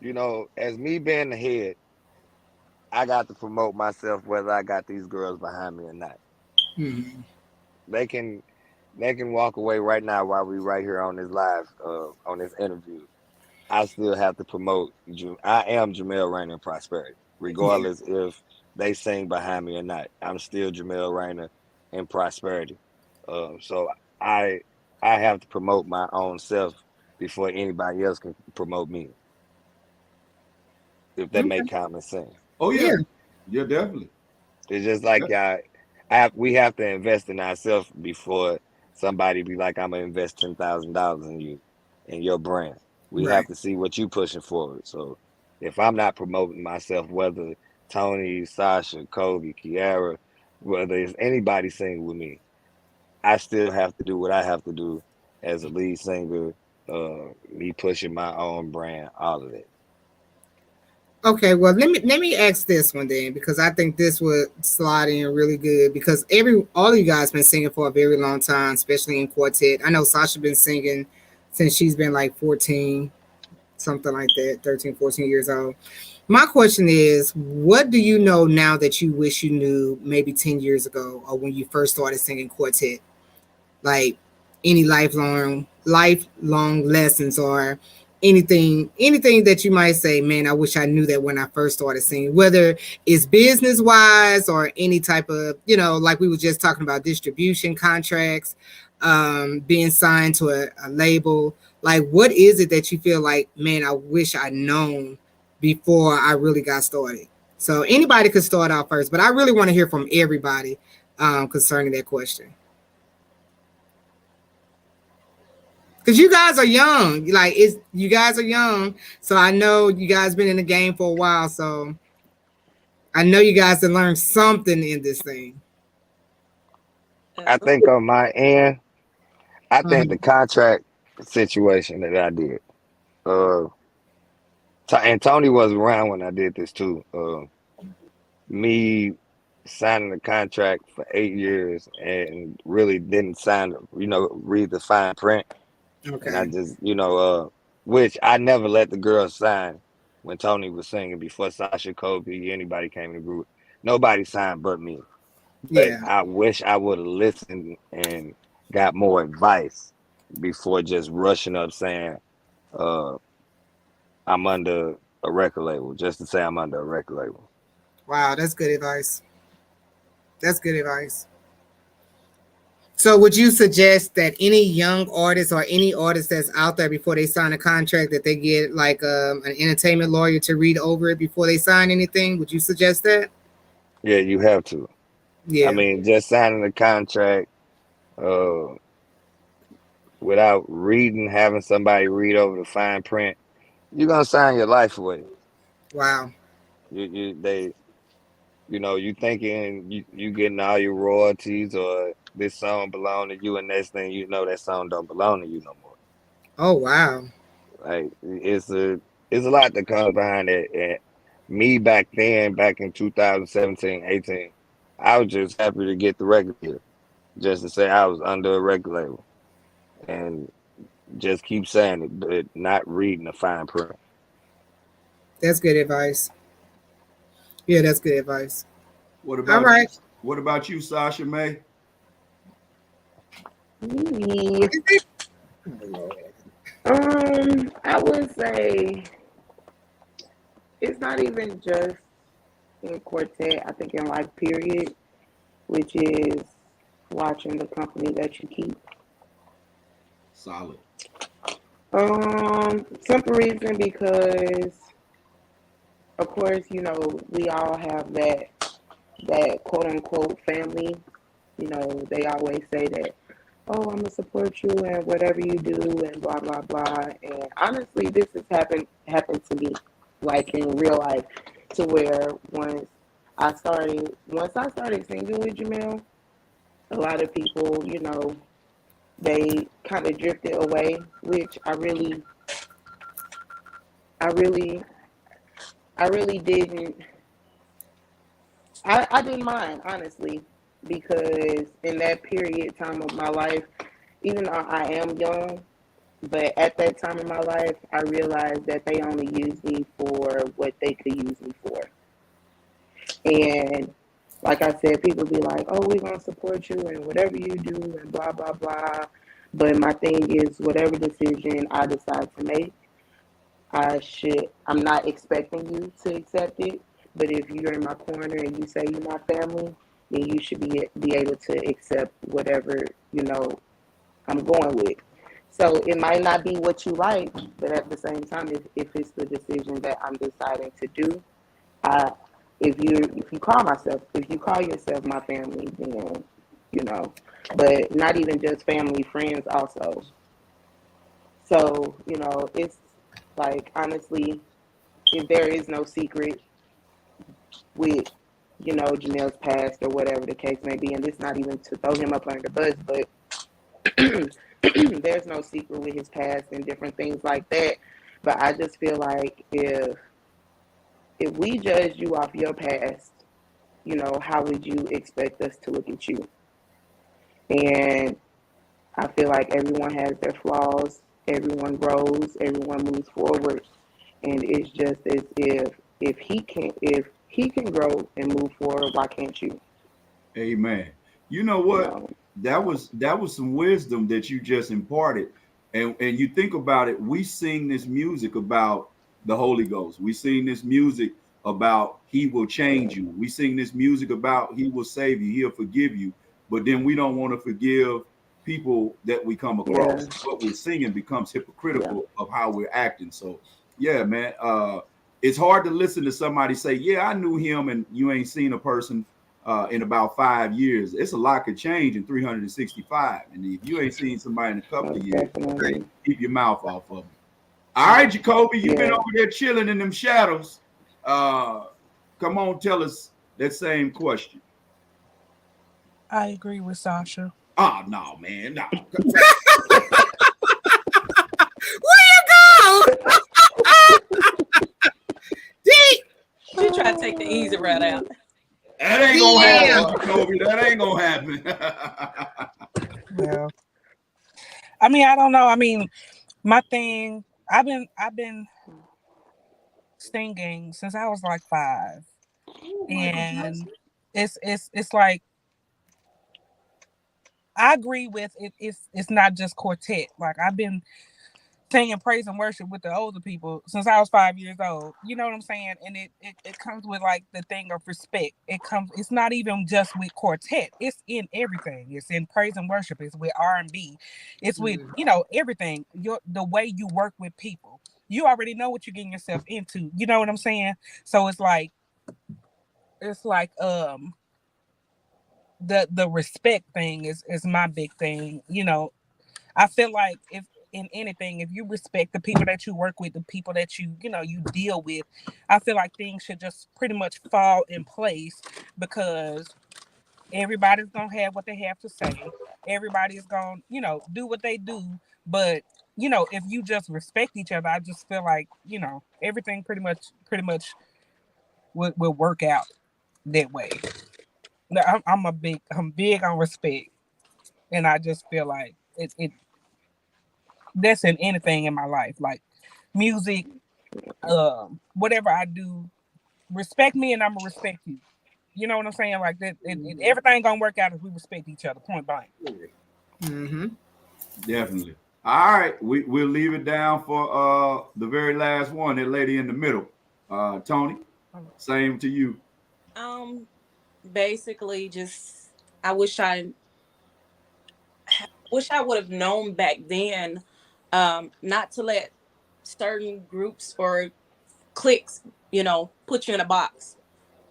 know, as me being the head, I got to promote myself whether I got these girls behind me or not. Mhm. They can walk away right now while we right here on this live, on this interview. I still have to promote. I am Jermell Rainer in Prosperity, regardless if they sing behind me or not. I'm still Jermell Rainer in Prosperity. So I have to promote my own self before anybody else can promote me. If that make common sense. Oh yeah, yeah, definitely. It's just like we have to invest in ourselves before somebody be like, I'm gonna invest $10,000 in you and your brand. We Right. have to see what you pushing forward. So if I'm not promoting myself, whether Tony, Sasha, Kobe, Kiara, whether it's anybody singing with me, I still have to do what I have to do as a lead singer, me pushing my own brand, all of it. Okay, well let me ask this one then, because I think this would slide in really good, because all of you guys been singing for a very long time, especially in Quartet. I know Sasha been singing since she's been like 14, something like that, 13, 14 years old. My question is, what do you know now that you wish you knew maybe 10 years ago or when you first started singing Quartet? Like any lifelong lessons or anything that you might say, man, I wish I knew that when I first started singing, whether it's business wise or any type of, like we were just talking about, distribution contracts, being signed to a label. Like, what is it that you feel like, man, I wish I'd known before I really got started? So anybody could start out first, but I really want to hear from everybody concerning that question. Because you guys are young, you guys are young, so I know you guys been in the game for a while, so I know you guys have learned something in this thing. I think on my end, I think the contract situation that I did, and Tony was around when I did this too. Me signing the contract for 8 years and really didn't read the fine print. Okay. And I just, which I never let the girls sign when Tony was singing before Sasha, Kobe, anybody came in the group. Nobody signed but me. But Yeah. I wish I would have listened and got more advice before just rushing up saying I'm under a record label, just to say I'm under a record label. Wow, that's good advice. That's good advice. So would you suggest that any young artist or any artist that's out there, before they sign a contract, that they get like an entertainment lawyer to read over it before they sign anything? Would you suggest that? Yeah, you have to. Yeah. I mean, just signing the contract without having somebody read over the fine print, you're gonna sign your life away. Wow. You thinking you getting all your royalties, or this song belong to you, and next thing you know, that song don't belong to you no more. Oh wow. Like it's a lot that comes behind it. And me back in 2017, 18, I was just happy to get the record deal, just to say I was under a record label, and just keep saying it, but not reading the fine print. That's good advice. Yeah, that's good advice. What about All right. What about you, Sasha May? Me. I would say it's not even just in Quartet. I think in life, period, which is watching the company that you keep. Solid. Simple reason because, of course, we all have that that quote unquote family, you know, they always say that, oh, I'm gonna support you and whatever you do and blah blah blah. And honestly, this has happened to me, like in real life, to where once I started singing with Jermell, a lot of people, you know, they kind of drifted away, which I really, I really didn't. I didn't mind, honestly, because in that period time of my life, even though I am young, but at that time in my life, I realized that they only used me for what they could use me for. And like I said, people be like, oh, we're going to support you and whatever you do and blah, blah, blah. But my thing is, whatever decision I decide to make, I'm not expecting you to accept it. But if you're in my corner and you say you're my family, then you should be able to accept whatever, you know, I'm going with. So it might not be what you like, but at the same time, if it's the decision that I'm deciding to do, I, if you call yourself my family, then you know, but not even just family, friends also. So you know, it's like honestly, if there is no secret with you know Jermell's past or whatever the case may be, and it's not even to throw him up under the bus, but there's no secret with his past and different things like that. But I just feel like if we judge you off your past, you know, how would you expect us to look at you? And I feel like everyone has their flaws, everyone grows, everyone moves forward, and it's just as if he can grow and move forward, why can't you? Amen. You know You what? know, That was some wisdom that you just imparted. And you think about it, we sing this music about the Holy Ghost. We sing this music about he will change yeah, you. We sing this music about he will save you, he'll forgive you. But then we don't want to forgive people that we come yeah, across. What we're singing becomes yeah, hypocritical of how we're acting. So yeah, man. It's hard to listen to somebody say, yeah, I knew him, and you ain't seen a person in about 5 years. It's a lot could change in 365. And if you ain't seen somebody in a couple of most years, definitely. keep your mouth off of them. All right, Jacoby, you've been Yeah. over there chilling in them shadows. Uh, Come on, tell us that same question. I agree with Sasha. Oh, no, man. No. Where you go? Deep. She tried to take the easy route out. That ain't gonna Yeah. happen, Jacoby. That ain't gonna happen. Well, I mean, I don't know. I mean, my thing, I've been singing since I was like 5. Oh, Michael And Jackson. it's like I agree with it. It's not just quartet. Like I've been singing praise and worship with the older people since I was 5 years old. You know what I'm saying? And it comes with like the thing of respect. It's not even just with quartet. It's in everything. It's in praise and worship. It's with R&B. It's with, Mm. everything. The way you work with people. You already know what you're getting yourself into. You know what I'm saying? So it's like the respect thing is my big thing. I feel like if in anything, if you respect the people that you work with, the people that you deal with, I feel like things should just pretty much fall in place because everybody's gonna have what they have to say. Everybody is gonna, do what they do. But if you just respect each other, I just feel like, everything pretty much will work out that way. I'm big on respect, and I just feel like it that's in anything in my life, like music, whatever I do. Respect me, and I'm gonna respect you. You know what I'm saying? Like that, everything gonna work out if we respect each other. Point blank. Mm-hmm. Definitely. All right, we'll leave it down for the very last one, that lady in the middle. Tony, same to you. Um, Basically, just I wish I would have known back then, not to let certain groups or cliques, put you in a box.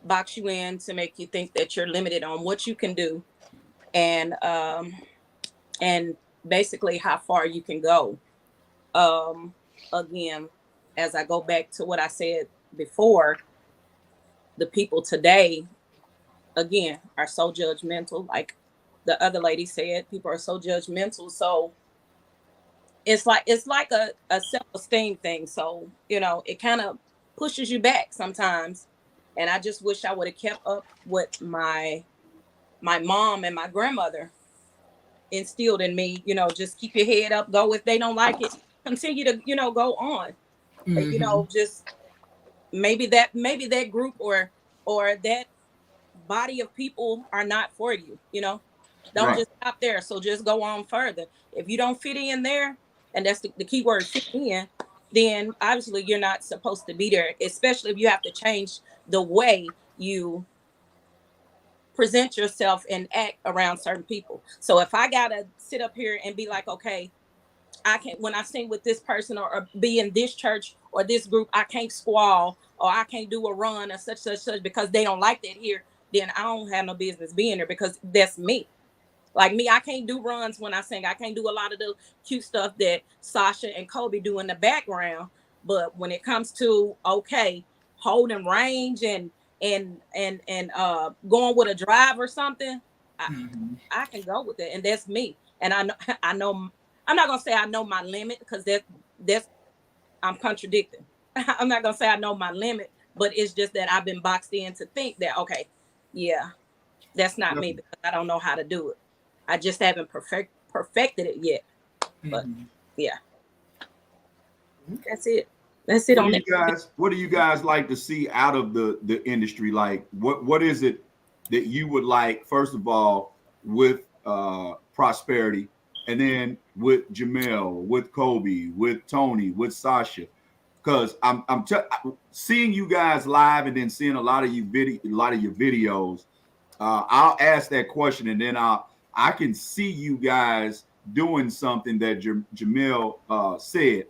box you in to make you think that you're limited on what you can do, and basically how far you can go. Again, as I go back to what I said before, the people today, again, are so judgmental. Like the other lady said, people are so judgmental. So it's like a self-esteem thing. So, it kind of pushes you back sometimes. And I just wish I would have kept up what my mom and my grandmother instilled in me. Just keep your head up, go. If they don't like it, continue to, go on. Just maybe that group or that body of people are not for you. Don't Right. just stop there. So just go on further. If you don't fit in there, and that's the key word, fit in, then obviously you're not supposed to be there, especially if you have to change the way you present yourself and act around certain people. So if I gotta sit up here and be like, okay, I can't, when I sing with this person or be in this church or this group, I can't squall or I can't do a run or such because they don't like that here, then I don't have no business being there, because that's me. Like me, I can't do runs when I sing. I can't do a lot of the cute stuff that Sasha and Kobe do in the background. But when it comes to, okay, holding range and going with a drive or something, I can go with it, and that's me. And I know I know I'm not gonna say I know my limit, because that's I'm contradicting. I'm not gonna say I know my limit, but it's just that I've been boxed in to think that, okay, yeah, that's not me, because I don't know how to do it. I just haven't perfected it yet. But yeah, that's it. That's it on that. What do you guys like to see out of the industry? Like, what is it that you would like, first of all, with Prosperity, and then with Jermell, with Kobe, with Tony, with Sasha? Because I'm seeing you guys live and then seeing a lot of your videos. I'll ask that question, and then I can see you guys doing something that Jermell said,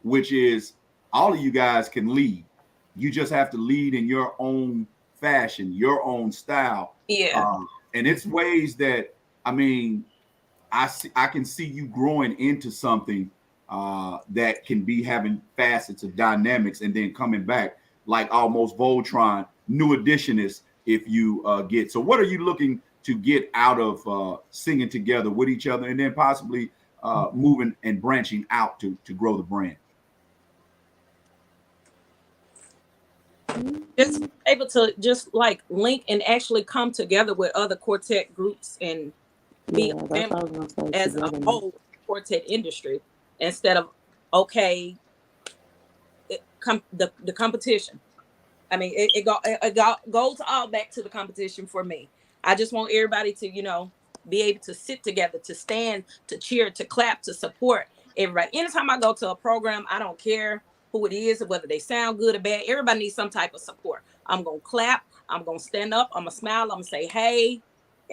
which is all of you guys can lead. You just have to lead in your own fashion, your own style. Yeah. And it's ways that, I mean, I can see you growing into something that can be having facets of dynamics and then coming back like almost Voltron, new editionist, if you get. So what are you looking to get out of singing together with each other, and then possibly moving and branching out to grow the brand? Just able to just like link and actually come together with other quartet groups and be a family as a whole quartet industry, instead of, okay, the competition. I mean, it goes all back to the competition for me. I just want everybody to, be able to sit together, to stand, to cheer, to clap, to support everybody. Anytime I go to a program, I don't care who it is, or whether they sound good or bad. Everybody needs some type of support. I'm going to clap. I'm going to stand up. I'm going to smile. I'm going to say, hey,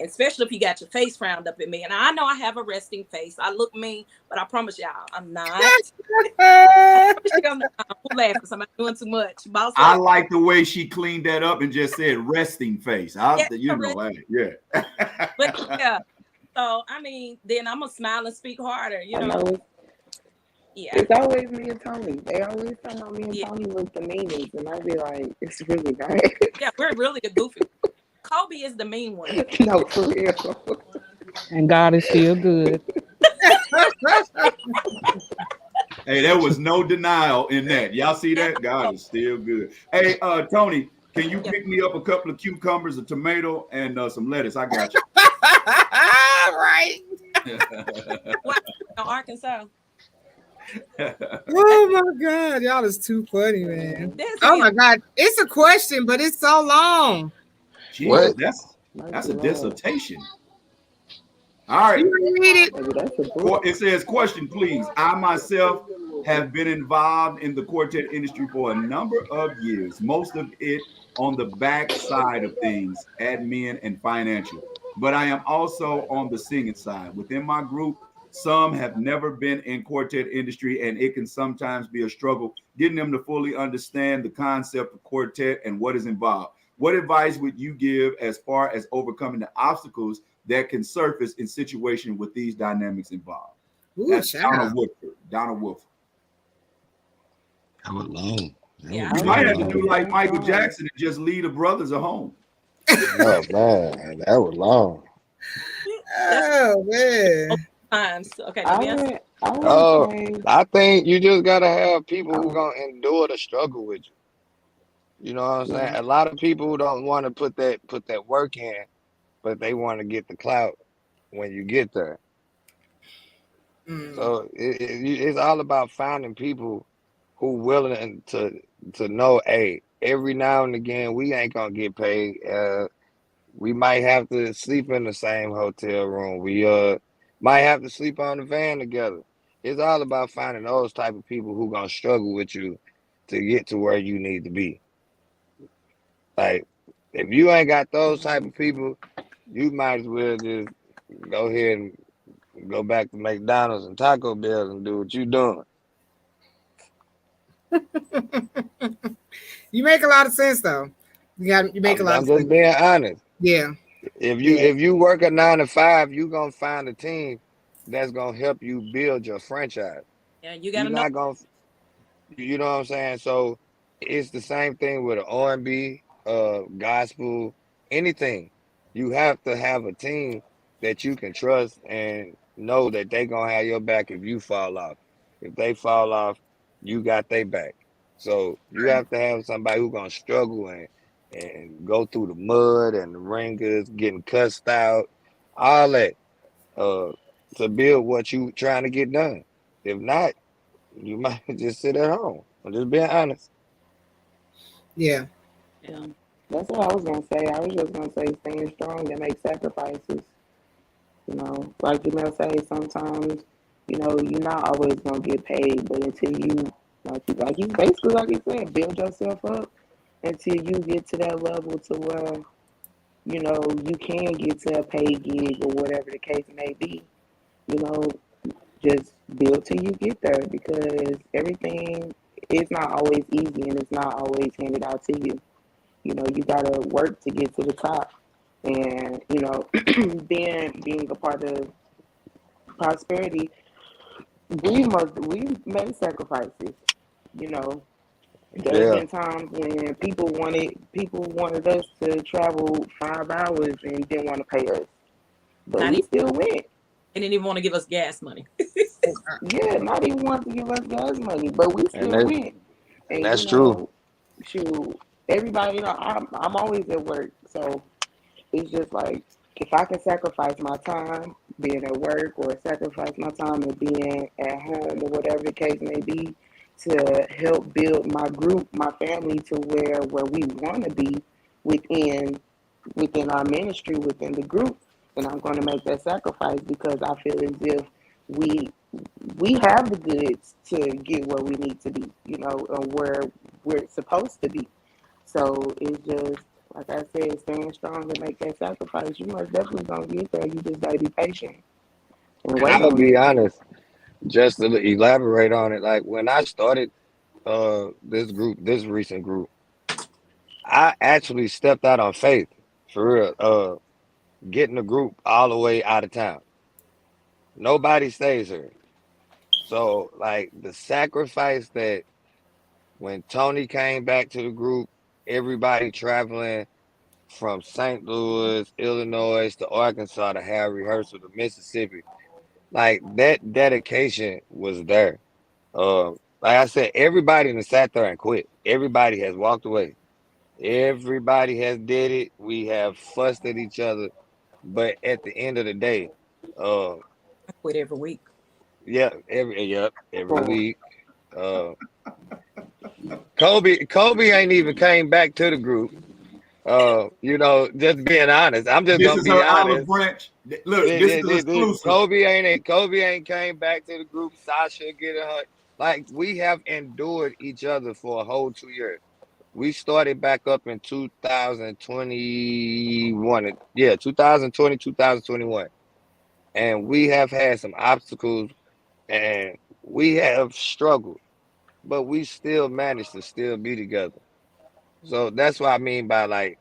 especially if you got your face frowned up at me. And I know I have a resting face. I look mean, but I promise y'all, I'm not. I promise you I'm not. I'm laughing. Somebody doing too much. Boss I like the way she cleaned that up and just said resting face. Yeah. But yeah. So, I mean, then I'm going to smile and speak harder, Yeah. It's always me and Tony. They always tell me and Tony look the meanest, and I be like, it's really nice. Yeah, we're really a goofy. Kobe is the mean one. No, for real. And God is still good. Hey, there was no denial in that. Y'all see that? God is still good. Hey, Tony, can you pick me up a couple of cucumbers, a tomato, and some lettuce? I got you. Right. What? Arkansas. Oh my God, y'all is too funny, man. My God, it's a question, but it's so long. Jesus, that's a dissertation. All right. Read it. It says, question, please. I myself have been involved in the quartet industry for a number of years, most of it on the back side of things, admin and financial. But I am also on the singing side. Within my group, some have never been in quartet industry, and it can sometimes be a struggle getting them to fully understand the concept of quartet and what is involved. what advice would you give as far as overcoming the obstacles that can surface in situations with these dynamics involved? Ooh, That's Donna child. Woodford. Donna Woodford. That was long. Yeah, You I might would have to say do like stand Michael strong. Jackson and just leave the brothers at home. Oh man, that was long. that's Oh man. times. Okay, let I me answer. would I would Oh, say I think you just gotta have people who oh gonna endure the struggle with you. You know what I'm saying? yeah. A lot of people don't want to put that work in, but they want to get the clout when you get there. Mm. So it's all about finding people who willing to know, hey, every now and again we ain't gonna get paid. We might have to sleep in the same hotel room. We might have to sleep on the van together. It's all about finding those type of people who gonna struggle with you to get to where you need to be. Like if you ain't got those type of people, you might as well just go ahead and go back to McDonald's and Taco Bell and do what you doing. You make a lot of sense though. You make a I'm, lot I'm of just sense. being honest. Yeah. If you Yeah. if you work a 9 to 5, you gonna find a team that's gonna help you build your franchise. Yeah, you You're gotta know. not gonna, you know what I'm saying? So it's the same thing with an R&B, gospel, anything. You have to have a team that you can trust and know that they gonna have your back if you fall off. If they fall off, you got their back. So you have to have somebody who gonna struggle and go through the mud and the ringers, getting cussed out, all that, uh, to build what you trying to get done. If not, you might just sit at home. I'm just being honest. Yeah. Yeah. That's what I was gonna say. I was just gonna say stand strong and make sacrifices. You know, like Jermell say, sometimes, you know, you're not always gonna get paid, but until you like you basically like you said, build yourself up until you get to that level to where, you know, you can get to a paid gig or whatever the case may be. You know, just build till you get there because everything is not always easy and it's not always handed out to you. You know, you gotta work to get to the top. And, you know, being a part of prosperity, we've made sacrifices. You know, there have Yeah, been times when people wanted us to travel 5 hours and didn't want to pay us, but Not we even still went. they didn't even want to give us gas money. Yeah, not even want to give us gas money, but we and still went. And you that's true. know, shoot, everybody, you know, I'm always at work, so it's just like if I can sacrifice my time being at work or sacrifice my time of being at home or whatever the case may be to help build my group, my family to where we want to be within within our ministry, within the group, then I'm going to make that sacrifice because I feel as if we we have the goods to get where we need to be, you know, or where we're supposed to be. So it's just like I said, staying strong and make that sacrifice. You most definitely gonna get there. You just gotta be patient and And wait I'm gonna on be it. honest, just to elaborate on it. Like when I started this recent group, I actually stepped out on faith for real. Getting the group all the way out of town. Nobody stays here. So like the sacrifice that when Tony came back to the group, everybody traveling from St. Louis, Illinois to Arkansas to have rehearsal to Mississippi. Like that dedication was there. Like I said, everybody done sat there and quit. Everybody has walked away. Everybody has did it. We have fussed at each other, but at the end of the day, uh, I quit every week. yeah, every For week. Uh, Kobe ain't even came back to the group. Just being honest. I'm just This gonna is be her olive honest. branch. Look, this is an exclusive. Kobe ain't came back to the group. Sasha get her like we have endured each other for a whole 2 years. We started back up in 2021. Yeah, 2020, 2021. And we have had some obstacles and we have struggled, but we still managed to still be together. So that's what I mean by like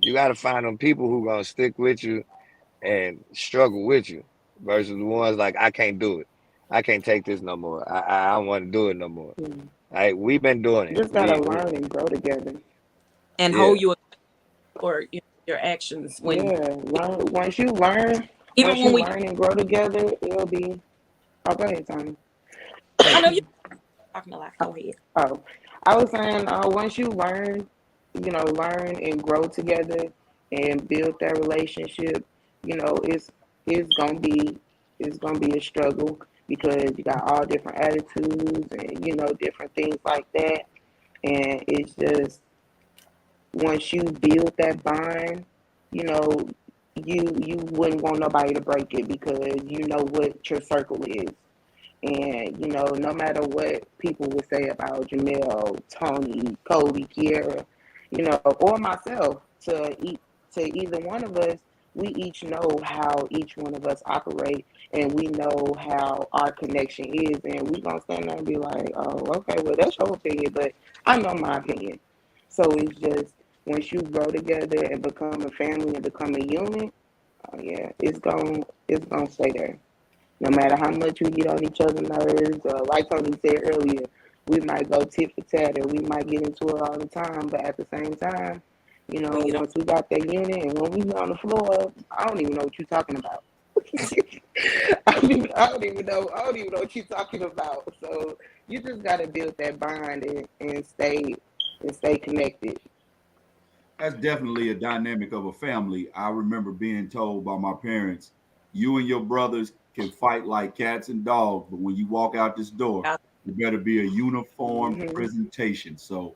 You got to find them people who gonna stick with you and struggle with you, versus the ones like, I can't do it. I can't take this no more. I don't want to do it no more. Mm. Like, we've been doing You it. just gotta learn and grow together. and Yeah. hold you or your actions when Yeah, once you learn even when we and grow together, it'll be. Oh, go ahead, Tony. I know you're talking a lot. Go ahead. Oh, I was saying, once you learn, learn and grow together and build that relationship, it's gonna be a struggle because you got all different attitudes and different things like that, and it's just once you build that bond, you know, you wouldn't want nobody to break it because you know what your circle is. And no matter what people would say about Jermell, Tony, Kobe, Kiera, or myself, to either one of us, we each know how each one of us operate, and we know how our connection is, and we gonna stand there and be like, oh, okay, well that's your opinion, but I know my opinion. So it's just once you grow together and become a family and become a unit, oh yeah, it's gonna stay there. No matter how much we get on each other's nerves, like Tony said earlier, we might go tit for tat or we might get into it all the time, but at the same time, When you don't once we got that unit and when we get on the floor, I don't even know what you're talking about. I don't even know what you're talking about. So you just gotta build that bond and stay connected. That's definitely a dynamic of a family. I remember being told by my parents, you and your brothers can fight like cats and dogs, but when you walk out this door, out you better be a uniform Hmm. presentation. So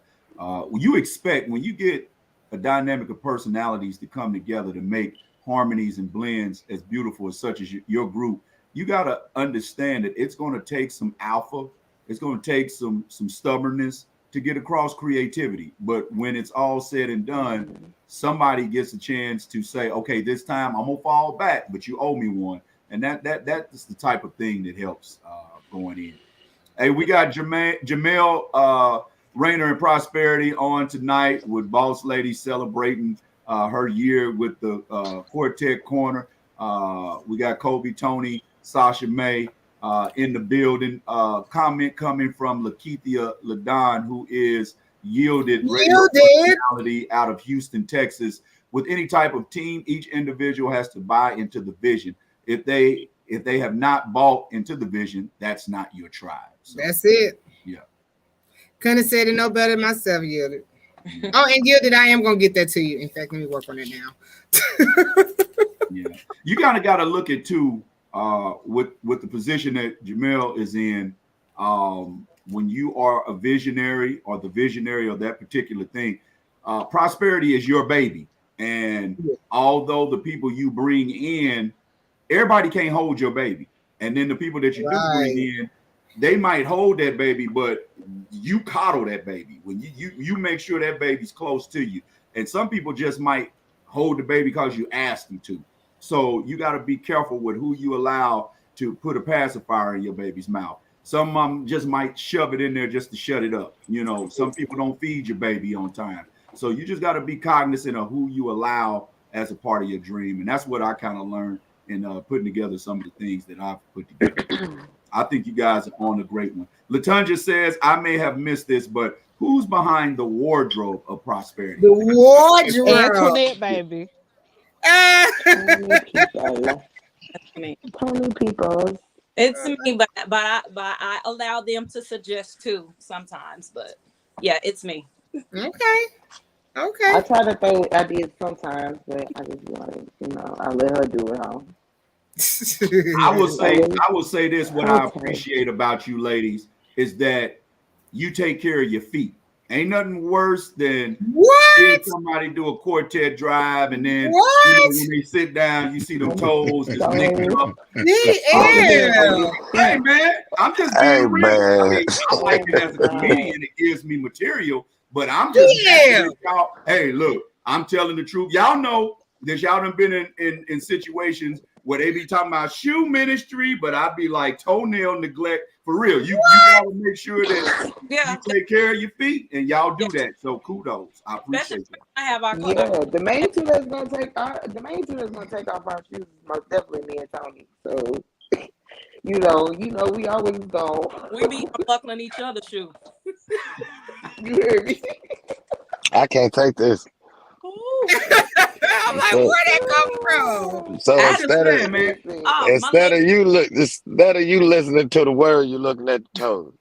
you expect when you get a dynamic of personalities to come together to make harmonies and blends as beautiful as such as your group, you got to understand that it's going to take some alpha, it's going to take some stubbornness to get across creativity. But when it's all said and done, Hmm. somebody gets a chance to say, okay, this time I'm gonna fall back, but you owe me one. And that's the type of thing that helps going in. Hey, we got Jermell Rayner and Prosperity on tonight with Boss Lady celebrating her year with the Quartet Corner. We got Kobe, Tony, Sasha May in the building. Comment coming from Lakeithia Ladon, who is yielded radio Yielded. personality out of Houston, Texas. With any type of team, each individual has to buy into the vision. If they have not bought into the vision, that's not your tribe. So, That's it. yeah. Couldn't have said it no better myself, Yielded. Oh, and Yielded, I am going to get that to you. In fact, let me work on it now. Yeah. You kind of got to look at too with the position that Jermell is in. When you are a visionary or the visionary of that particular thing, prosperity is your baby. And although the people you bring in, everybody can't hold your baby. And then the people that you do bring in, they might hold that baby, but you coddle that baby. When you make sure that baby's close to you. And some people just might hold the baby because you asked them to. So you got to be careful with who you allow to put a pacifier in your baby's mouth. Some of them just might shove it in there just to shut it up. Some people don't feed your baby on time. So you just got to be cognizant of who you allow as a part of your dream. And that's what I kind of learned in putting together some of the things that I've put together. I think you guys are on a great one. Latanja says, I may have missed this, but who's behind the wardrobe of prosperity? The wardrobe. Antoinette, baby. Tony people. It's me, but I allow them to suggest too sometimes. But yeah, it's me. Okay. I try to throw ideas sometimes, but I just I let her do it all. I will say this: what I appreciate about you ladies is that you take care of your feet. Ain't nothing worse than seeing somebody do a quartet drive and then when they sit down, you see them toes just licking up. Hey man, I'm just being real. I mean, I like it as a comedian; it gives me material. But I'm just y'all. Hey, look, I'm telling the truth. Y'all know that y'all done been in situations where they be talking about shoe ministry, but I be like toenail neglect for real. You gotta make sure that you take care of your feet, and y'all do that. So kudos, I appreciate that. I have our the main two that's gonna take off our shoes is most definitely me and Tony. So you know, we always go. We be unbuckling each other's shoes. You hear me? I can't take this. I'm like, where that come from? So instead of you listening to the word, you're looking at the toes.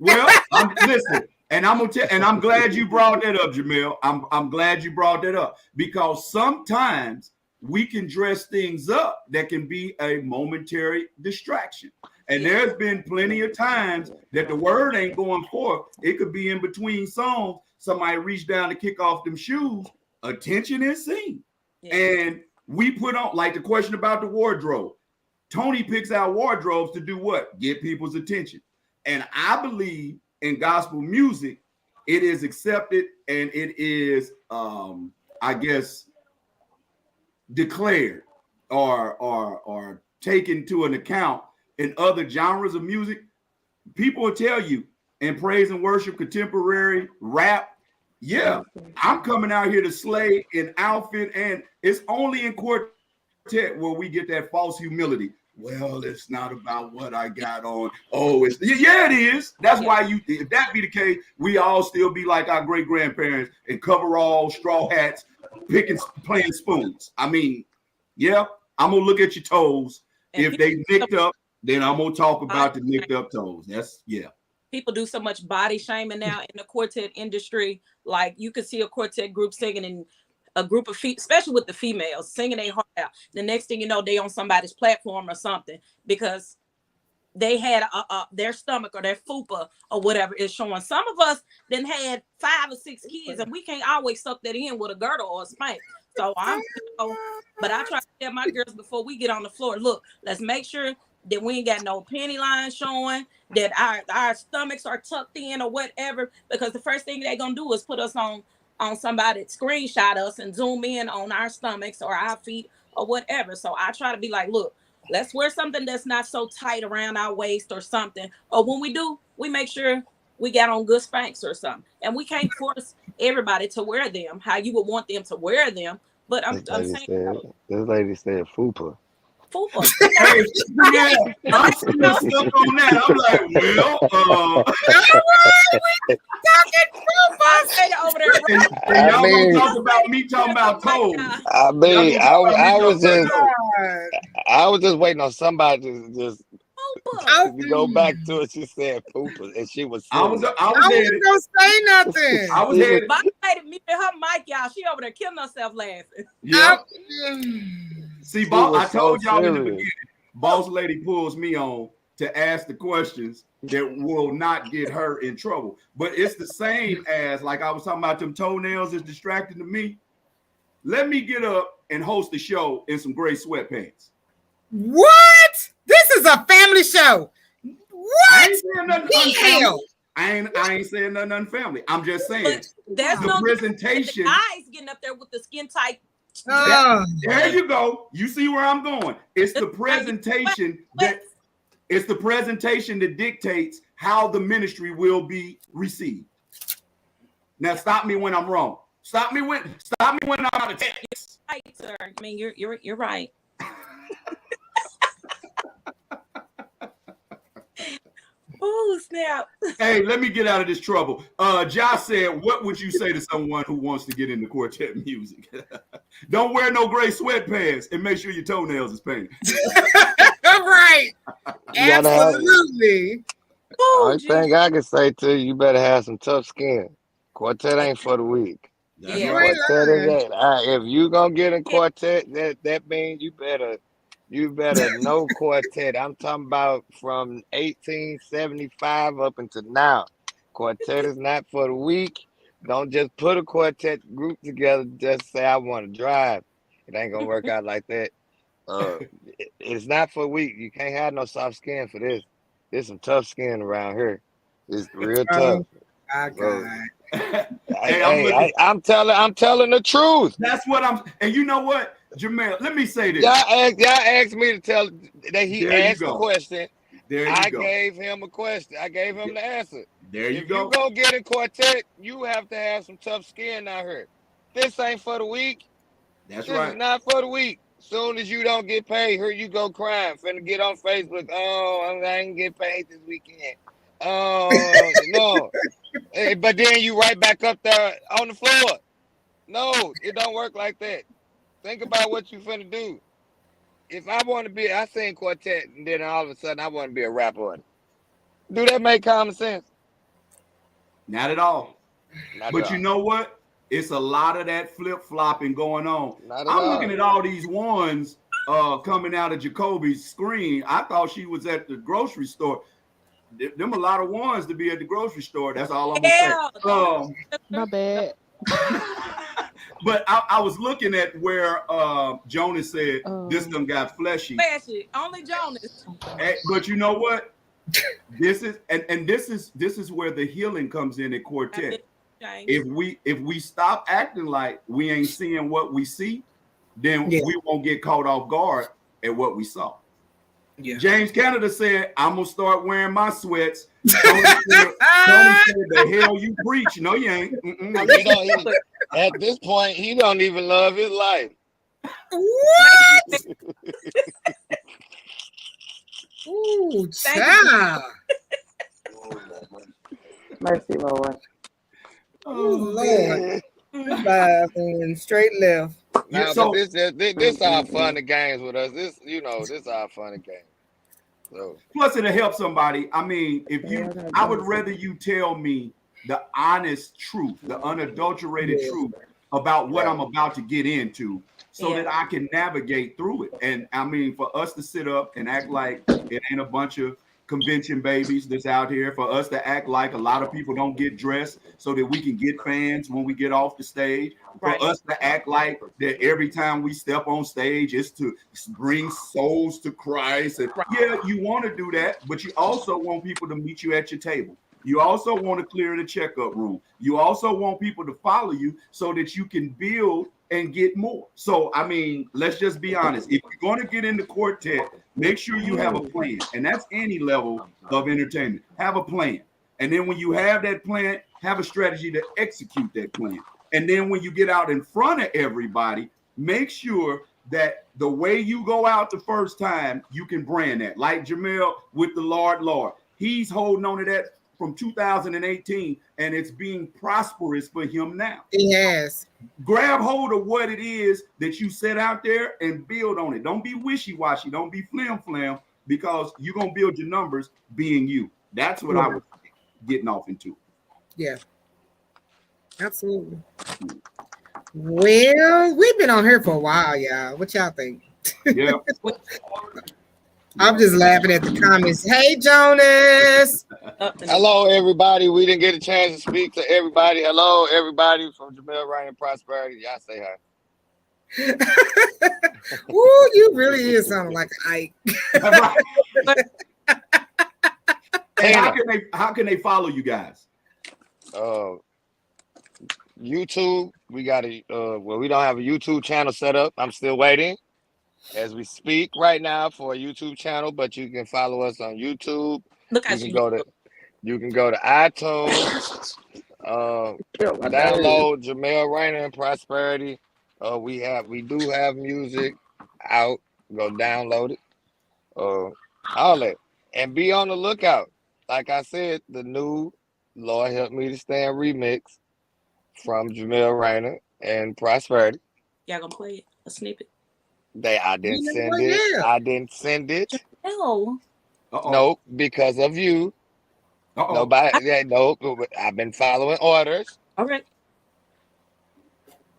Well, listen, and I'm gonna tell, and I'm glad you brought that up, Jermell. I'm glad you brought that up because sometimes we can dress things up that can be a momentary distraction. And there's been plenty of times that the word ain't going forth. It could be in between songs. Somebody reach down to kick off them shoes. Attention is seen. Yeah. And we put on, like the question about the wardrobe. Tony picks out wardrobes to do what? Get people's attention. And I believe in gospel music, it is accepted and it is, I guess, declared or taken into an account in other genres of music. People will tell you in praise and worship, contemporary rap, yeah, I'm coming out here to slay in outfit, and it's only in Quartet where we get that false humility. Well, it's not about what I got on. Oh, it is. That's why if that be the case, we all still be like our great grandparents and coveralls, straw hats, playing spoons. I mean, yeah, I'm gonna look at your toes. And if they nicked up, then I'm gonna talk about the nicked up toes. People do so much body shaming now in the quartet industry. Like you could see a quartet group singing and a group of especially with the females singing their heart out. The next thing you know, they on somebody's platform or something because they had their stomach or their fupa or whatever is showing. Some of us then had 5 or 6 kids, and we can't always suck that in with a girdle or a spank. So but I try to tell my girls before we get on the floor, look, let's make sure that we ain't got no penny line showing, that our stomachs are tucked in or whatever, because the first thing they're gonna do is put us on somebody, screenshot us and zoom in on our stomachs or our feet or whatever. So I try to be like, look, let's wear something that's not so tight around our waist or something. Or when we do, we make sure we got on good Spanx or something. And we can't force everybody to wear them how you would want them to wear them. But I'm saying, this lady said fupa. Hey, yeah, I'm still stuck on that. I'm like, well, and y'all gonna talk about me talking about toes. I mean, I was just waiting on somebody to just go back to it. She said poopa, and she was. I was gonna say nothing. I was headed. Muted her mic, y'all. She over there killing herself laughing. Yeah. See, boss, I told y'all in the beginning, boss lady pulls me on to ask the questions that will not get her in trouble. But it's the same as, like I was talking about, them toenails is distracting to me. Let me get up and host a show in some gray sweatpants. What? This is a family show. What? I ain't saying nothing unfamily. I ain't saying nothing unfamily. I'm just saying there's the presentation. The guys getting up there with the skin tight. There you go. You see where I'm going. It's the presentation that dictates how the ministry will be received. Now stop me when I'm wrong. Stop me when I'm out of text. Right, sir. I mean, you're right. Oh, snap. Hey, let me get out of this trouble. Josh said, what would you say to someone who wants to get into quartet music? Don't wear no gray sweatpants and make sure your toenails is painted. Right. Absolutely. Only thing I can say to you better have some tough skin. Quartet ain't for the weak. Yeah. Quartet is that. If you gonna get in quartet, that means you better know quartet. I'm talking about from 1875 up until now. Quartet is not for the weak. Don't just put a quartet group together. Just say I want to drive. It ain't gonna work out like that. It's not for weak. You can't have no soft skin for this. There's some tough skin around here. It's real tough. I'm telling the truth. That's what and you know what? Jermell, let me say this. Y'all asked me to tell that he asked the question. I gave him a question. I gave him the answer. There you go. If you go get in Quartet, you have to have some tough skin out here. This ain't for the weak. That's this right. This is not for the weak. Soon as you don't get paid, here you go crying. Finna get on Facebook. Oh, I ain't get paid this weekend. Oh, no. But then you right back up there on the floor. No, it don't work like that. Think about what you finna do. If I want to be, I sing Quartet, and then all of a sudden I want to be a rapper. Do that make common sense? Not at all. But you know what? It's a lot of that flip-flopping going on. I'm looking at all these ones coming out of Jacoby's screen. I thought she was at the grocery store. Them a lot of ones to be at the grocery store. That's all I'm gonna say. My bad. But I was looking at where Jonas said this done got fleshy. Fleshy, only Jonas. But you know what? This is where the healing comes in at Quartet. If we stop acting like we ain't seeing what we see, then we won't get caught off guard at what we saw. Yeah. James Canada said, "I'm gonna start wearing my sweats." Tony said, "The hell you preach? No, you ain't." At this point, he don't even love his life. What? Ooh, child. Mercy, Lord. Oh, Lord. And straight left. Nah, so, but this all fun and games with us. This all fun and games. So. Plus, it'll help somebody. I mean, I would rather you tell me the honest truth, the unadulterated truth about what I'm about to get into, so that I can navigate through it. And I mean, for us to sit up and act like it ain't a bunch of convention babies that's out here, for us to act like a lot of people don't get dressed so that we can get fans when we get off the stage, for us to act like that every time we step on stage is to bring souls to Christ. And yeah, you want to do that, but you also want people to meet you at your table. You also want to clear the checkup room. You also want people to follow you so that you can build and get more. So, I mean, let's just be honest. If you're going to get into Quartet, make sure you have a plan. And that's any level of entertainment. Have a plan. And then when you have that plan, have a strategy to execute that plan. And then when you get out in front of everybody, make sure that the way you go out the first time, you can brand that. Like Jermell with the Lord. He's holding on to that from 2018, and it's being prosperous for him now. Yes. Grab hold of what it is that you set out there and build on it. Don't be wishy-washy. Don't be flim-flam, because you're going to build your numbers being you. That's what I was getting off into. Yeah. Absolutely. Well, we've been on here for a while, y'all. What y'all think? Yeah. I'm just laughing at the comments. Hey, Jonas. Hello, everybody. We didn't get a chance to speak to everybody. Hello, everybody from Jermell, Ryan, and Prosperity. Y'all say hi. Ooh, you really is sounding like an Ike. Hey, how can they follow you guys? YouTube. We got we don't have a YouTube channel set up. I'm still waiting as we speak right now for a YouTube channel, but you can follow us on YouTube. You can go to iTunes, download Jermell Rainer and Prosperity. We do have music out. Go download it. All that. And be on the lookout. Like I said, the new Lord Help Me to Stand remix from Jermell Rainer and Prosperity. Y'all gonna play it? A snippet? I didn't send it. I didn't send it. No. Nope, because of you. Nobody. No, I've been following orders. Okay.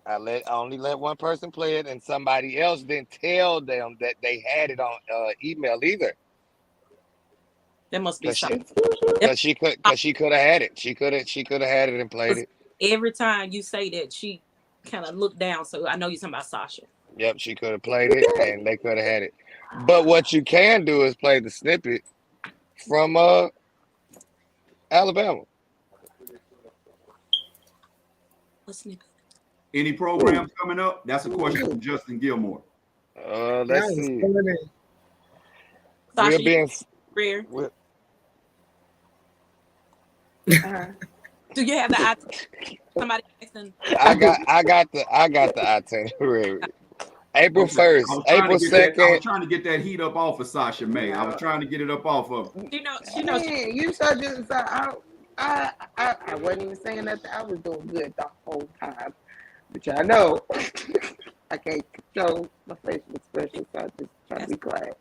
I only let one person play it, and somebody else didn't tell them that they had it on email either. That must be something. Because she could have had it. She could have had it and played it. Every time you say that, she kind of looked down. So I know you're talking about Sasha. Yep, she could have played it, and they could have had it. But what you can do is play the snippet from Alabama. What snippet? Any programs coming up? That's a question from Justin Gilmore. Let's see. Sasha, We'll be in Rear. Uh-huh. Do you have the somebody asking? I got the itinerary. April 1st, April 2nd. I was trying to get that heat up off of Sasha May. I was trying to get it up off of her. She knows. Man, you should just. I wasn't even saying nothing. I was doing good the whole time, but y'all know I can't control my facial expression, so I just try to be quiet.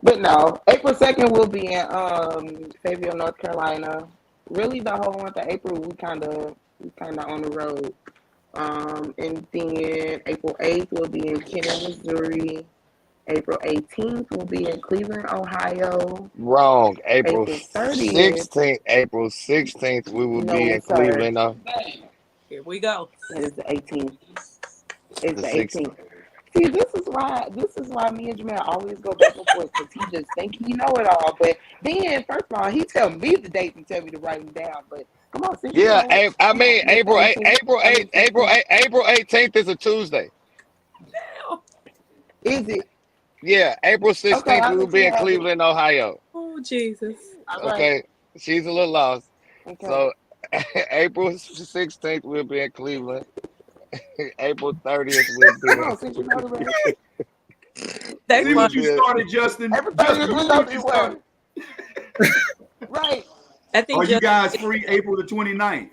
But no, April 2nd we'll be in Fayetteville, North Carolina. Really, the whole month of April we kind of on the road. And then April 8th we'll be in Kenner, Missouri. April 18th we'll be in Cleveland, Ohio. Wrong. April 30th. 16th. April 16th we will be in Cleveland. Here we go. It is the 18th. It's the 18th. See, this is why me and Jermell always go back and forth, because he just think he know it all. But then, first of all, he tell me the dates and tell me to write them down. But come on, see. Yeah, April 18th is a Tuesday. Is it? Yeah, April 16th we will be in Cleveland, Ohio. Oh Jesus. Okay, she's a little lost. Okay. So April 16th we'll be in Cleveland. April 30th we'll be Come on, since you know the rest. That's See what you started, Justin. Everybody Justin, was what on you their started. Right. I think. Are you guys free April the 29th?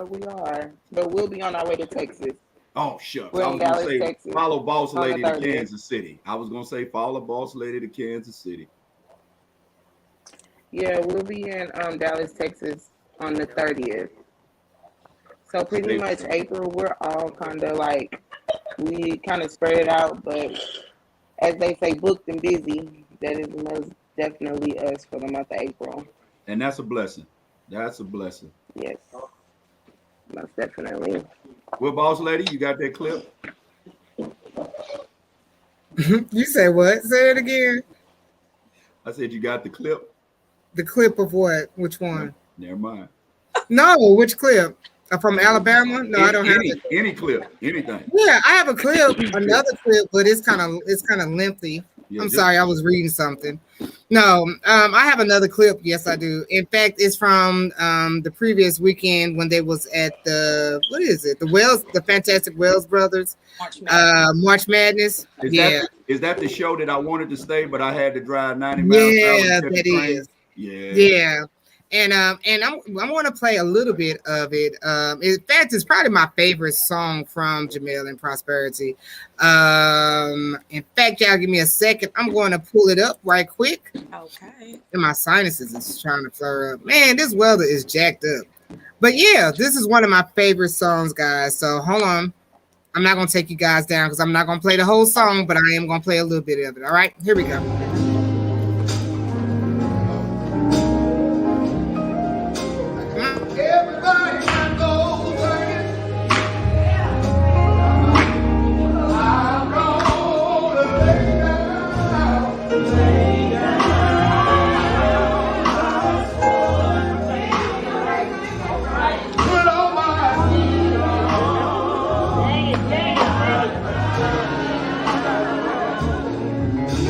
We are, but we'll be on our way to Texas. Oh, shucks. We're I in was going Dallas, to say, Texas, follow Boss on the Lady to 30th. Kansas City. I was going to say, follow Boss Lady to Kansas City. Yeah, we'll be in Dallas, Texas on the 30th. So pretty much April, we're all kind of like, we kind of spread it out, but as they say, booked and busy. That is most definitely us for the month of April. And that's a blessing. That's a blessing. Yes, most definitely. Well, Boss Lady, you got that clip? You say what? Say it again. I said you got the clip. The clip of what? Which one? Never mind. No, which clip? From Alabama? No, I don't have it. Any clip, anything. Yeah, I have a clip, another clip, but it's kind of lengthy. Yeah, I'm sorry, I was reading something. No, I have another clip. Yes, I do. In fact, it's from the previous weekend when they was at the the Fantastic Wells Brothers March Madness. Is that the show that I wanted to stay, but I had to drive 90 miles? Yeah, that is. Yeah. And I want to play a little bit of it. In fact, it's probably my favorite song from Jermell and Prosperity. In fact, y'all give me a second. I'm going to pull it up right quick. Okay. And my sinuses is trying to flare up. Man, this weather is jacked up. But yeah, this is one of my favorite songs, guys. So hold on. I'm not going to take you guys down because I'm not going to play the whole song, but I am going to play a little bit of it. All right, here we go.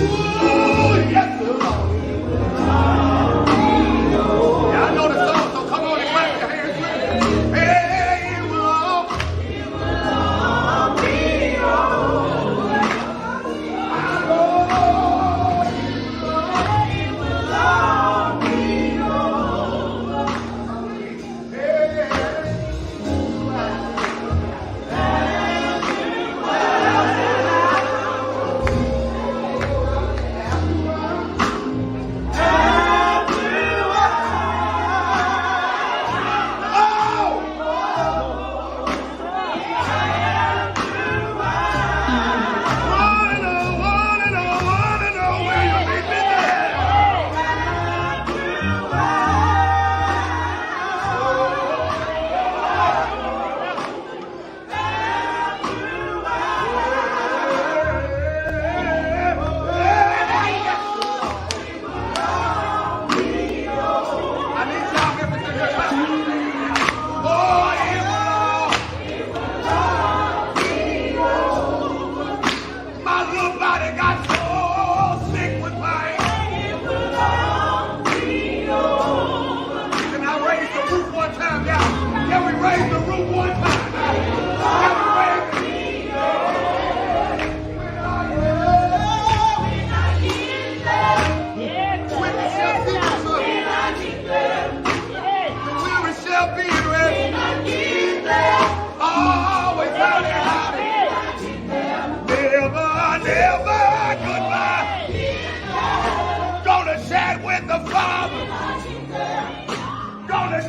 Ooh.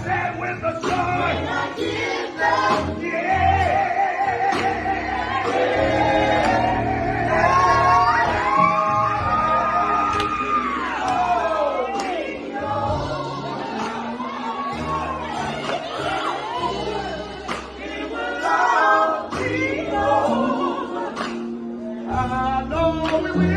that when the sun gets up, yeah. I know we will.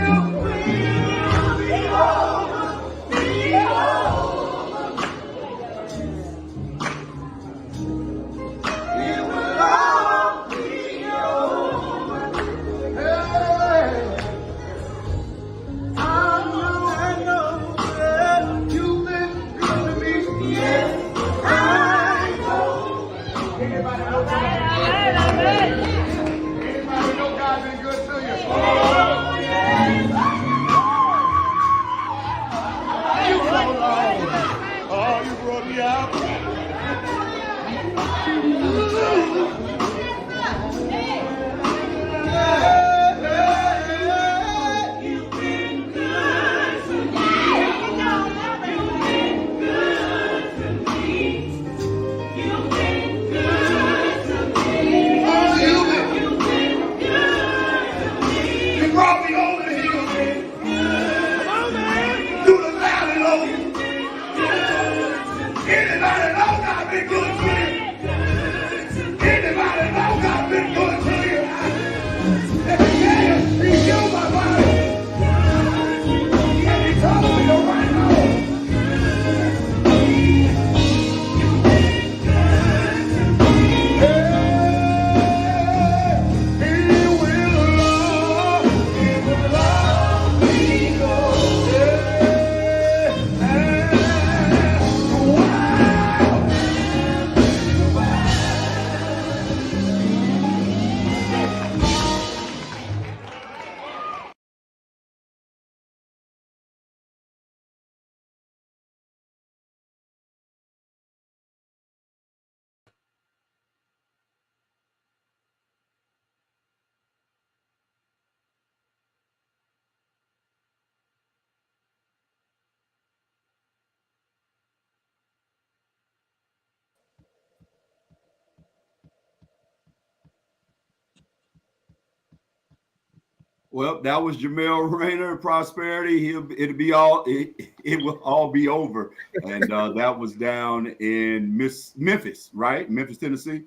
Well, that was Jermell Rayner, Prosperity. It will all be over. And that was down in Memphis, right? Memphis, Tennessee.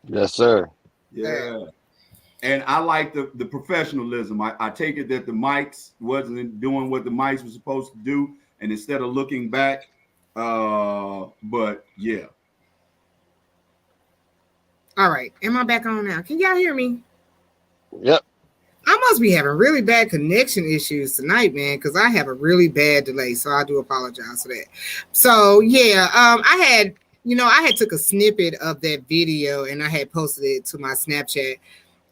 Yes, sir. Yeah. And I like the professionalism. I take it that the mics wasn't doing what the mics were supposed to do, and instead of looking back, but yeah. All right. Am I back on now? Can y'all hear me? Yep. I must be having really bad connection issues tonight, man, because I have a really bad delay. So I do apologize for that. So yeah, I had took a snippet of that video and I had posted it to my Snapchat.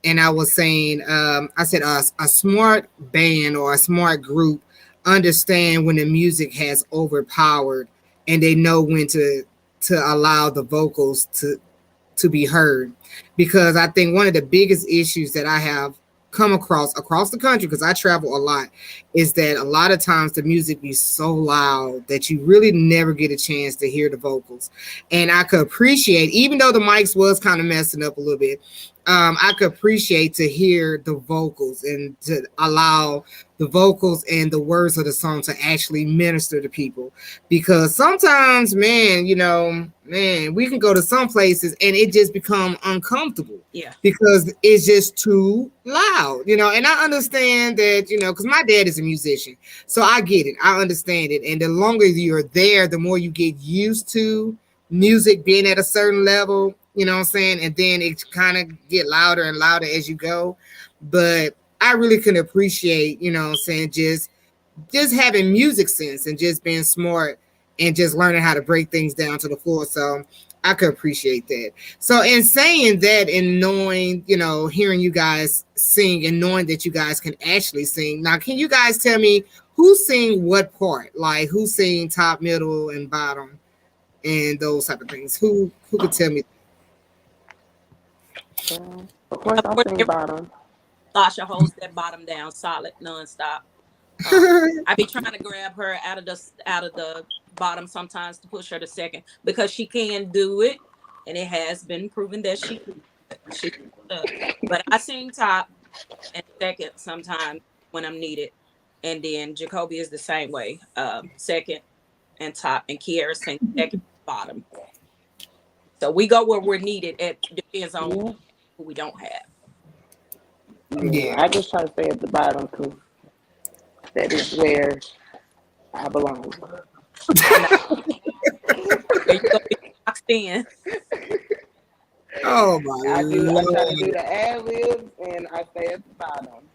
And I was saying, I said a smart band or a smart group understand when the music has overpowered and they know when to allow the vocals to be heard. Because I think one of the biggest issues that I have come across the country, because I travel a lot, is that a lot of times the music be so loud that you really never get a chance to hear the vocals. And I could appreciate, even though the mics was kind of messing up a little bit, I could appreciate to hear the vocals and to allow the vocals and the words of the song to actually minister to people. Because sometimes, man, we can go to some places and it just become uncomfortable. Yeah. Because it's just too loud, and I understand that, because my dad is a musician. So I get it. I understand it. And the longer you're there, the more you get used to music being at a certain level, you know what I'm saying? And then it kind of get louder and louder as you go. But I really can appreciate, you know what I'm saying, just having music sense and just being smart and just learning how to break things down to the floor. So I could appreciate that. So in saying that and knowing, hearing you guys sing and knowing that you guys can actually sing. Now, can you guys tell me who sing what part? Like who sing top, middle, and bottom and those type of things? Who could tell me? Of course, I'll sing bottom. Sasha holds that bottom down solid, nonstop. I be trying to grab her out of the bottom sometimes to push her to second because she can do it, and it has been proven that she can do it. But I sing top and second sometimes when I'm needed, and then Jacoby is the same way, second and top, and Kiara sings second bottom. So we go where we're needed. It depends on who we don't have. Yeah, I just try to stay at the bottom because that is where I belong. You go be boxed in. Oh my I try to Lord. do the ad libs and I stay at the bottom.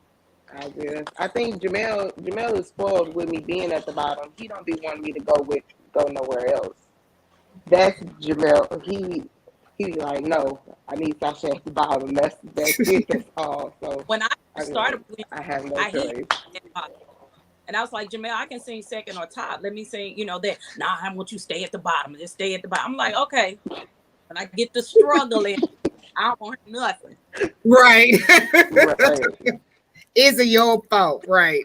I think Jermell is spoiled with me being at the bottom. He don't be wanting me to go nowhere else. That's Jermell. He's like, no, I need Sasha at the bottom. That's it. That's all. So When I started, I have no I choice. hit and I was like, Jermell, I can sing second or top. Let me sing, that. Nah, I want you to stay at the bottom. Just stay at the bottom. I'm like, okay. When I get to struggling, I don't want nothing. Right. Right. Is it your fault? Right.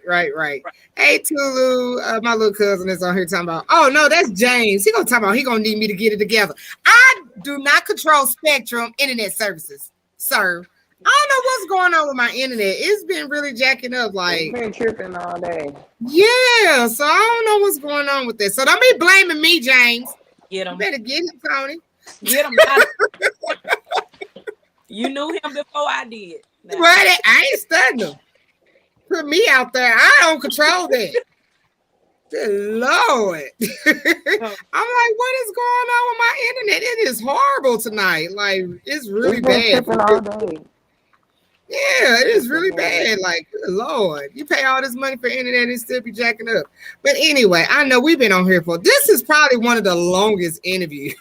Hey, Tulu, my little cousin is on here talking about, oh, no, that's James. He gonna need me to get it together. I do not control Spectrum internet services, sir. I don't know what's going on with my internet. It's been really jacking up. Like, It's been tripping all day. Yeah, so I don't know what's going on with this. So don't be blaming me, James. Get him. You better get him, Tony. Get him out. You knew him before I did. Now. Right, I ain't studying him. Put me out there. I don't control that. Good Lord. I'm like, what is going on with my internet? It is horrible tonight. Like, it's really bad. Tripping all day. Yeah, it is really bad. Like, good Lord, you pay all this money for internet and still be jacking up. But anyway, I know we've been on here for, this is probably one of the longest interviews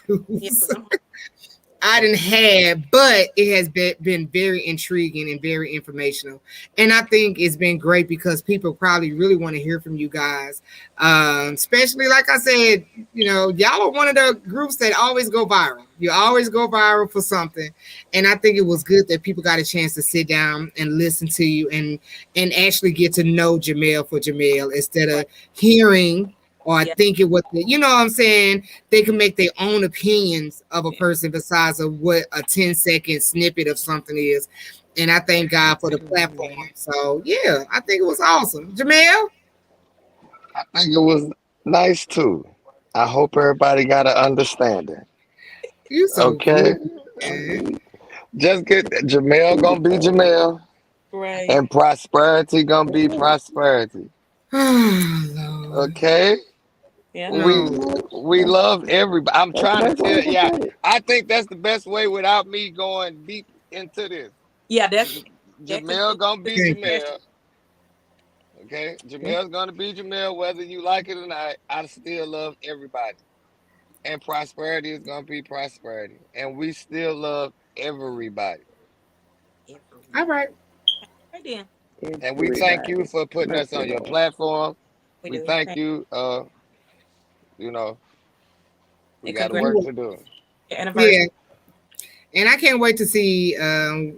I didn't have, but it has been very intriguing and very informational. And I think it's been great because people probably really want to hear from you guys. Especially, like I said, y'all are one of the groups that always go viral. You always go viral for something. And I think it was good that people got a chance to sit down and listen to you and actually get to know Jermell for Jermell instead of hearing or thinking what what I'm saying, they can make their own opinions of a person besides of what a 10-second snippet of something is. And I thank God for the platform. So yeah, I think it was awesome. Jermell? I think it was nice too. I hope everybody got an understanding. You so good. Just get Jermell gonna be Jermell. Right. And prosperity gonna be prosperity. Okay? Yeah. We love everybody. I'm trying to tell you. I think that's the best way without me going deep into this. Yeah, that's Jermell gonna be Jermell. Okay? Jermell's gonna be Jermell, whether you like it or not. I still love everybody. And prosperity is gonna be prosperity. And we still love everybody. All right. Right then. And we thank you for putting us on your platform. We thank you. We got work to do. Yeah. And I can't wait to see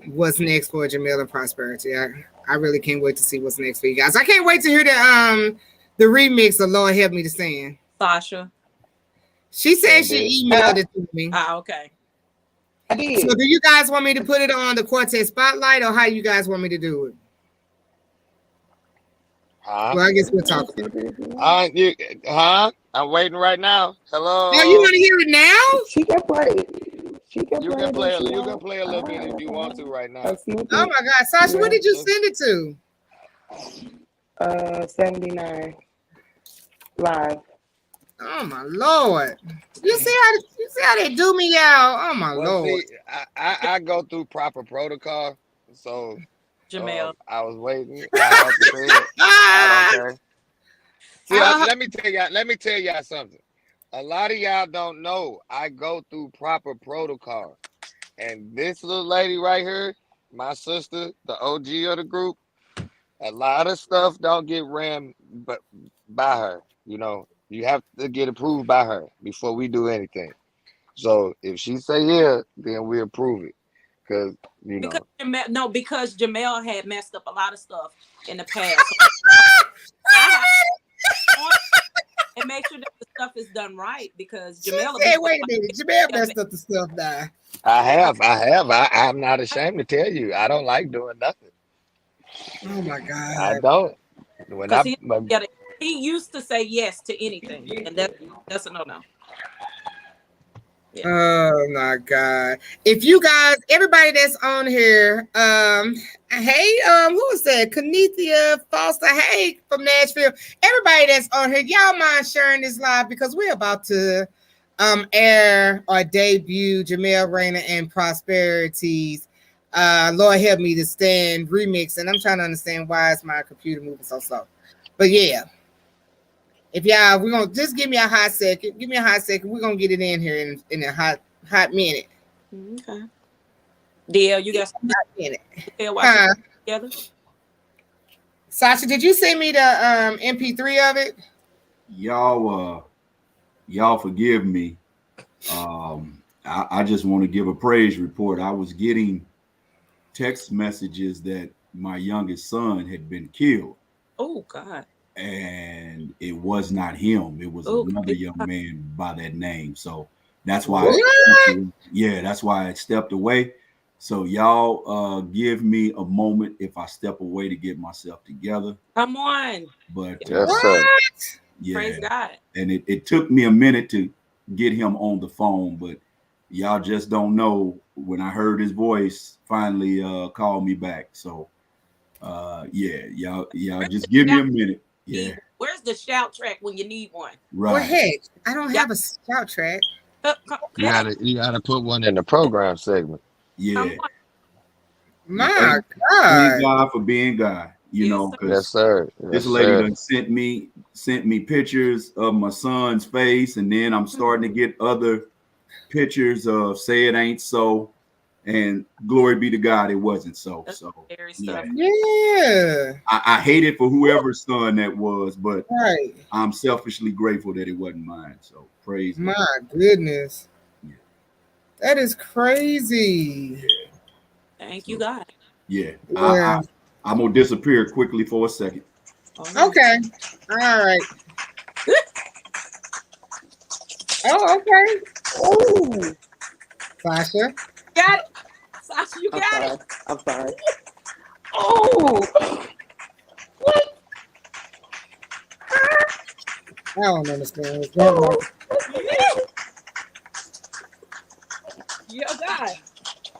what's next for Jermell and Prosperity. I really can't wait to see what's next for you guys. I can't wait to hear the remix of Lord Help Me to Sing. Sasha. She said she emailed it to me. Okay. So do you guys want me to put it on the Quartet Spotlight or how you guys want me to do it? Well, I guess we'll talk about it. I'm waiting right now. Hello. Oh, you want to hear it now? She can play. You can play a little bit if you want to right now. Oh my God, Sasha, what did you send it to? 79 live. Oh my Lord! You see how they do me out? Oh my Lord! See, I go through proper protocol, so Jermell. I was waiting. I had to say it. I don't care. See, let me tell y'all something. A lot of y'all don't know I go through proper protocol. And this little lady right here, my sister, the OG of the group, a lot of stuff don't get ran by her. You have to get approved by her before we do anything. So if she say yeah, then we approve it. Because Jermell had messed up a lot of stuff in the past. and make sure that the stuff is done right because She Jermell will said, be wait a minute, Jermell messed up the stuff now. I'm not ashamed to tell you. I don't like doing nothing. Oh my I God. don't. When because he used to say yes to anything, and that's a no. Yeah. Oh my God. If you guys, everybody that's on here, hey, who is that? Kenethia Foster, hey, from Nashville. Everybody that's on here, y'all mind sharing this live because we're about to air or debut Jermell Rayner and Prosperity's Lord Help Me to Stand remix. And I'm trying to understand why is my computer moving so slow. But yeah. If y'all, we're gonna just give me a hot second. Give me a hot second. We're gonna get it in here in a hot minute. Okay. DL, you got a hot minute. Together? Sasha, did you send me the MP3 of it? Y'all forgive me. I just want to give a praise report. I was getting text messages that my youngest son had been killed. Oh God. And it was not him. It was another young man by that name. So that's why that's why I stepped away. So y'all give me a moment if I step away to get myself together. Come on. But yes, sir. Yeah. Praise God. And it took me a minute to get him on the phone, but y'all just don't know when I heard his voice finally call me back. So y'all just give me a minute. Yeah. Where's the shout track when you need one? Right. Well, heck, I don't have a shout track. You gotta put one in the program segment. Yeah. My God. Thank God for being God. You know, because yes, sir. This lady done sent me pictures of my son's face, and then I'm starting to get other pictures of Say It Ain't So. And glory be to God, it wasn't so. That's so yeah. I hate it for whoever's son that was, but right. I'm selfishly grateful that it wasn't mine. So praise my God. Goodness. Yeah. That is crazy. Yeah. Thank you, God. Yeah. I'm gonna disappear quickly for a second. Okay. All right. Oh, okay. Oh, Sasha. Got it. Sasha, you got it. I'm sorry. Oh. What? I don't understand what's going on. Yo, God.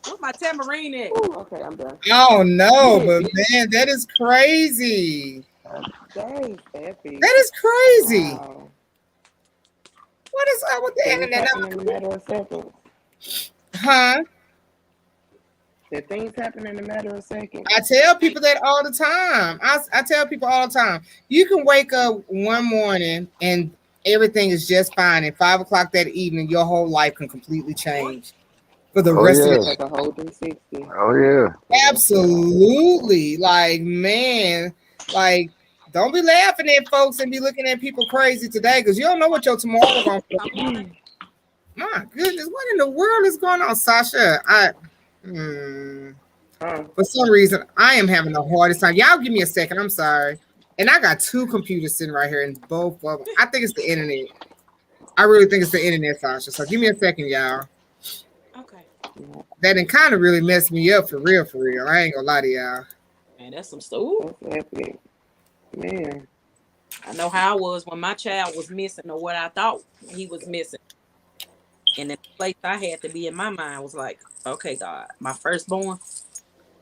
Where's my tambourine at? Okay, I'm done. Oh no, but man, that is crazy. That is epic. That is crazy. Wow. What is up with the internet? In a matter of seconds. Huh? That things happen in a matter of seconds. I tell people that all the time. I tell people all the time. You can wake up one morning and everything is just fine. At 5 o'clock that evening, your whole life can completely change for the rest of it. Like a whole 360. Oh yeah. Absolutely. Like, man, like, don't be laughing at folks and be looking at people crazy today because you don't know what your tomorrow gonna be. My goodness, what in the world is going on, Sasha? For some reason, I am having the hardest time. Y'all give me a second. I'm sorry. And I got two computers sitting right here, and both of them. I think it's the internet. I really think it's the internet, Sasha. So give me a second, y'all. Okay. That done kind of really messed me up for real, for real. I ain't gonna lie to y'all. Man, that's some stuff. That's epic. Man. I know how I was when my child was missing or what I thought he was missing. And the place I had to be in my mind was like, okay, God, my firstborn.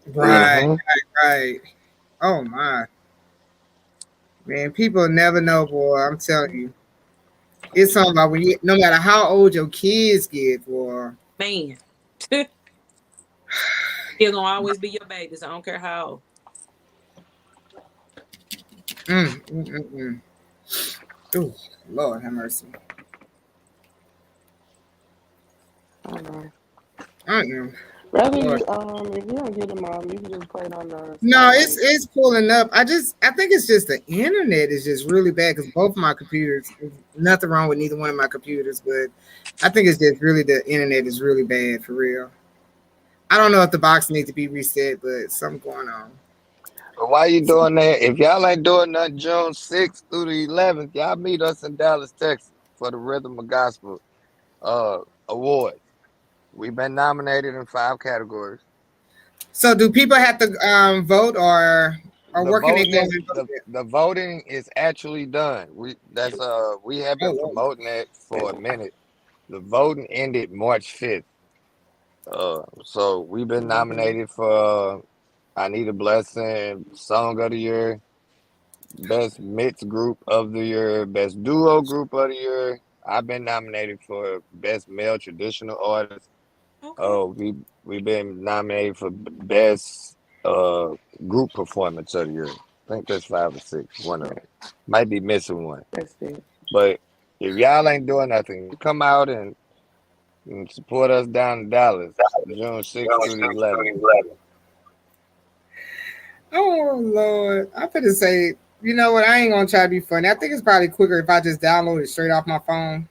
Right. Oh my. Man, people never know, boy. I'm telling you. It's something about when you, no matter how old your kids get, boy. Man. They're gonna always be your babies. I don't care how old. Oh, Lord have mercy. Rather you, if you don't get them on, you can just play it on the. No, it's pulling up. I think it's just the internet is just really bad because both of my computers. Nothing wrong with neither one of my computers, but I think it's just really the internet is really bad for real. I don't know if the box needs to be reset, but something going on. Why you doing that? If y'all ain't doing nothing June 6th through the 11th, y'all meet us in Dallas, Texas for the Rhythm of Gospel Awards. We've been nominated in 5 categories. So do people have to vote or The where can they voting go is and vote? the voting is actually done. We have been Oh, promoting that for a minute. The voting ended March 5th. So we've been nominated for I Need a Blessing, Song of the Year, Best Mixed Group of the Year, Best Duo Group of the Year. I've been nominated for Best Male Traditional Artist. Okay. Oh, we've been nominated for Best Group Performance of the Year. I think that's 5 or 6. One of them. Might be missing one. That's it. But if y'all ain't doing nothing, come out and support us down in Dallas, June 6th through the 11th. Oh Lord, I'm gonna say, you know what? I ain't gonna try to be funny. I think it's probably quicker if I just download it straight off my phone.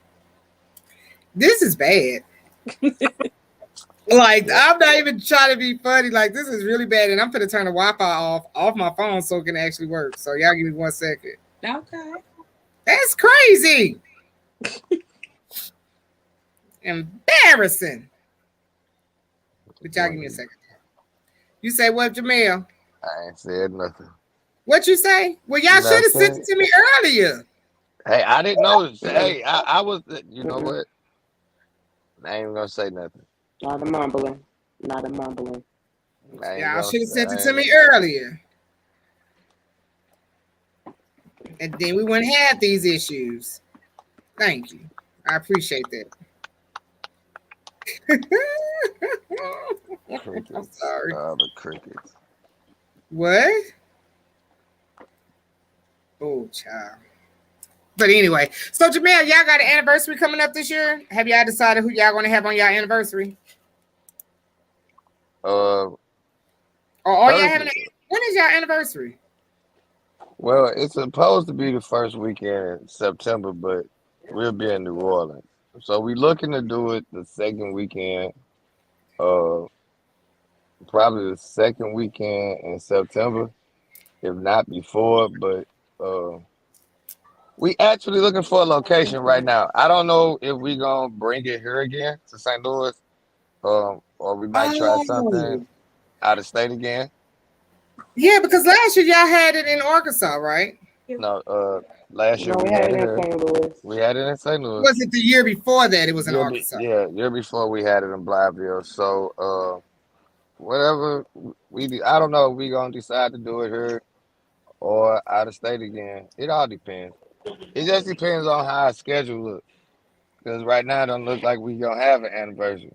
This is bad. Like I'm not even trying to be funny. Like this is really bad, and I'm gonna turn the Wi-Fi off my phone so it can actually work. So y'all give me 1 second. Okay. That's crazy. Embarrassing. But y'all give me a second. You say what, Jermell? I ain't said nothing. What you say? Well, y'all should have sent it to me earlier. Hey, I didn't know. Hey, I was. You know what? I ain't even gonna say nothing. Not a mumbling. Not a mumbling. Y'all should have sent it to me earlier. And then we wouldn't have these issues. Thank you. I appreciate that. Crickets. I'm sorry. The crickets. What? Oh, child. But anyway, so Jermell, y'all got an anniversary coming up this year? Have y'all decided who y'all going to have on y'all anniversary? Or y'all having when is y'all anniversary? Well, it's supposed to be the first weekend in September, but we'll be in New Orleans. So we're looking to do it the second weekend, probably the second weekend in September, if not before. But we actually looking for a location right now. I don't know if we gonna bring it here again to St. Louis, or we might try something out of state again. Yeah, because last year y'all had it in Arkansas, right? No, last year we had it in St. Louis. We had it in St. Louis. Was it the year before that it was in Arkansas? Year before we had it in Blytheville. So whatever we do, I don't know if we gonna decide to do it here or out of state again. It all depends. It just depends on how our schedule looks. Because right now it don't look like we gonna have an anniversary.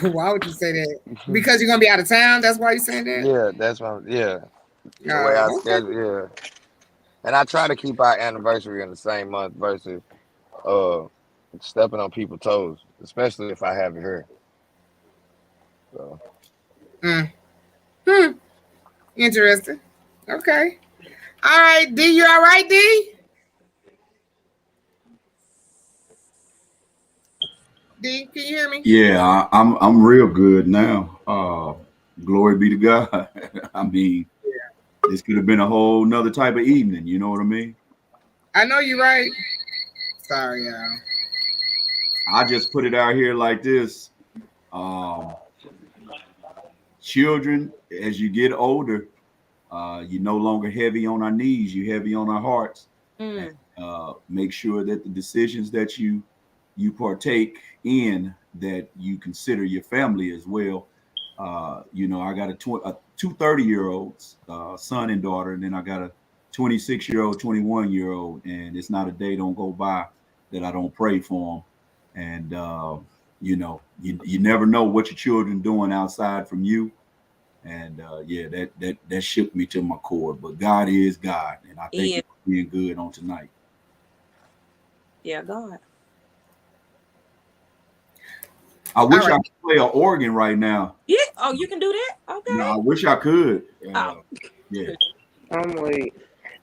Why would you say that? Because you're gonna be out of town. That's why you're saying that. Yeah, that's why. Yeah, the way our schedule. Yeah, and I try to keep our anniversary in the same month versus stepping on people's toes, especially if I have it here. So. Interesting. Okay. All right, D, you all right, D? D, can you hear me? Yeah, I'm real good now. Glory be to God. I mean, this could have been a whole nother type of evening. You know what I mean? I know you're right. Sorry, y'all. I just put it out here like this. Children, as you get older, you're no longer heavy on our knees. You're heavy on our hearts. And, make sure that the decisions that you partake in, that you consider your family as well. You know, I got two 30-year-olds, son and daughter, and then I got a 26-year-old, 21-year-old, and it's not a day don't go by that I don't pray for them. And you know, you never know what your children doing outside from you. And yeah, that shook me to my core. But God is God, and I thank you for being good on tonight. Yeah, God. I wish I could play an organ right now. Yeah. Oh, you can do that? Okay. No, I wish I could. Yeah. I'm wait.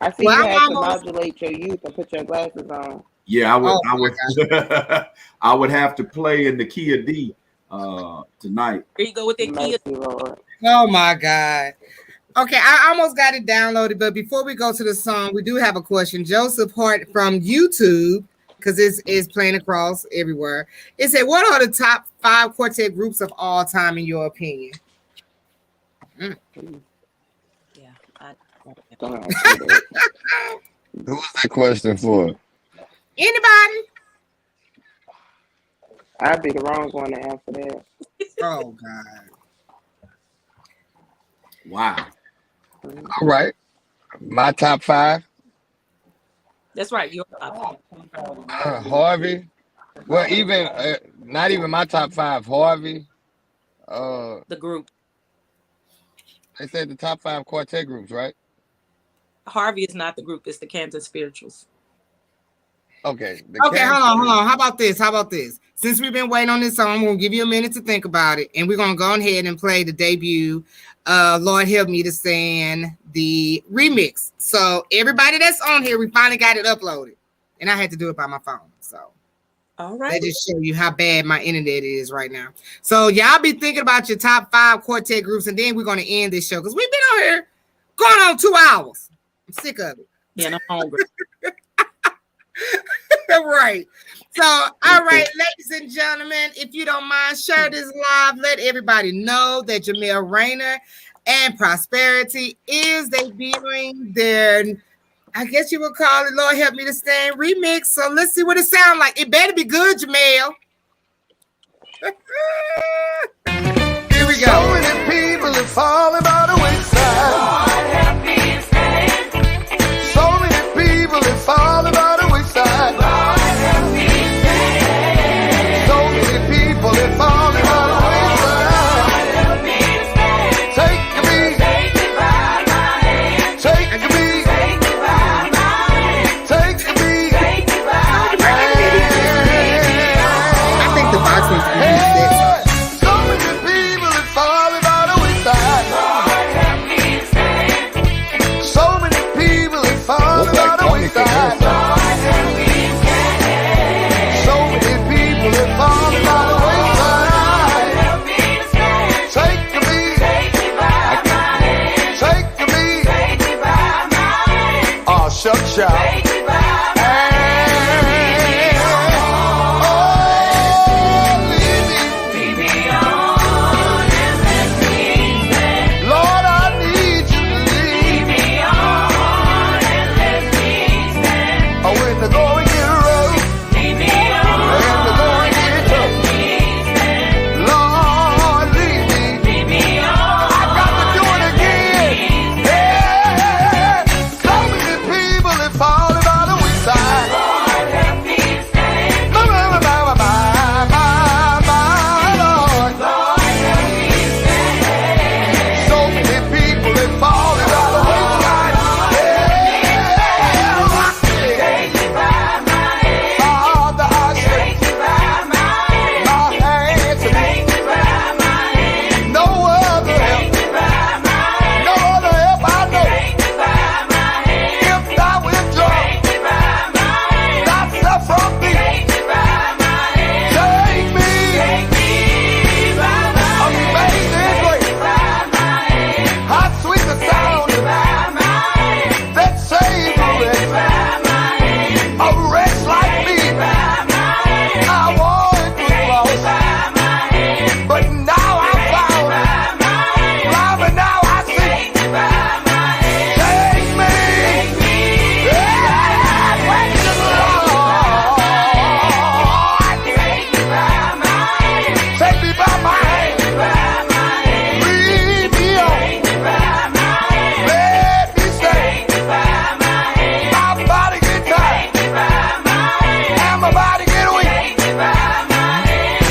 I see you have to modulate your youth and put your glasses on. Yeah, I would have to play in the key of D tonight. Here you go with that key. Lord. Oh my God. Okay, I almost got it downloaded, but before we go to the song, we do have a question. Joseph Hart from YouTube, because it's playing across everywhere. It said, what are the top 5 quartet groups of all time in your opinion? Yeah. Who was that question for? Anybody? I'd be the wrong one to answer that. Oh God. Wow. All right. My top 5. That's right. Your top 5. Harvey. Well, even not even my top 5. Harvey. The group. They said the top 5 quartet groups, right? Harvey is not the group. It's the Canton Spirituals. Okay. Hold on. How about this? Since we've been waiting on this song, I'm going to give you a minute to think about it. And we're going to go ahead and play the debut, Lord Help Me to Stand, the remix. So everybody that's on here, we finally got it uploaded. And I had to do it by my phone. So all right. That just show you how bad my internet is right now. So y'all be thinking about your top 5 quartet groups. And then we're going to end this show. Because we've been on here going on 2 hours. I'm sick of it. Yeah, and I'm hungry. Right. So, all right, ladies and gentlemen, if you don't mind, share this live. Let everybody know that Jermell Rayner and Prosperity is debuting their, I guess you would call it, Lord Help Me to Stand remix. So let's see what it sounds like. It better be good, Jermell. Here we go. So many people are falling by the wayside. Lord, help me to stand. So many people are falling by the wayside. Lord, help me to stand. So many people are falling by the wayside. Lord, help me to stand. Take me by my hand. Take me by my hand. Take me by my I think the box needs to be reset. So many people are falling by the wayside. Lord, help me to stand. So many people are falling by the wayside. Lord, help me to stand. So many people are falling by the wayside. Help me to stand. Take me by my hand. Take me by my hand. Oh, shout. Take me by Lead me on and let me stand. Lord, I need you to lead Lead me on and let me stand. Oh, when the going get rough, Lead me on when the going get and tough, let me stand. Lord, lead me. Lead me on. I got to do it again. Yeah. So many people are falling by the wayside. Lord, help me to stand. My Lord. Lord, help me to stand. So many people are falling by the wayside. Yeah. Rock me. Take me by my hand. Father, I say, Take me by my hand. my hands to me. Take me by my hand. No other help. Take me by my hand. No other help I know. Take me by my hand. If thou withdraw Take me by my hand. thyself from me, Take me by my hand. take me. Take me by my hand. Amazing grace. By my hand. How sweet the sound By my hand. that saved a wretch, By my hand. a wretch like me. By my hand. I once was lost, By my hand. but now I'm found. By my hand. Blind, but now I see. Take me by my hand. Take me. Take me. Yeah, precious Lord. Take me by my hand. Take me by my hand. By my hand. Lead me on. Take me by my hand. Let me stay. Take me by my hand. My body get tired Take me by my hand. and my body get weak. Take me by my hand.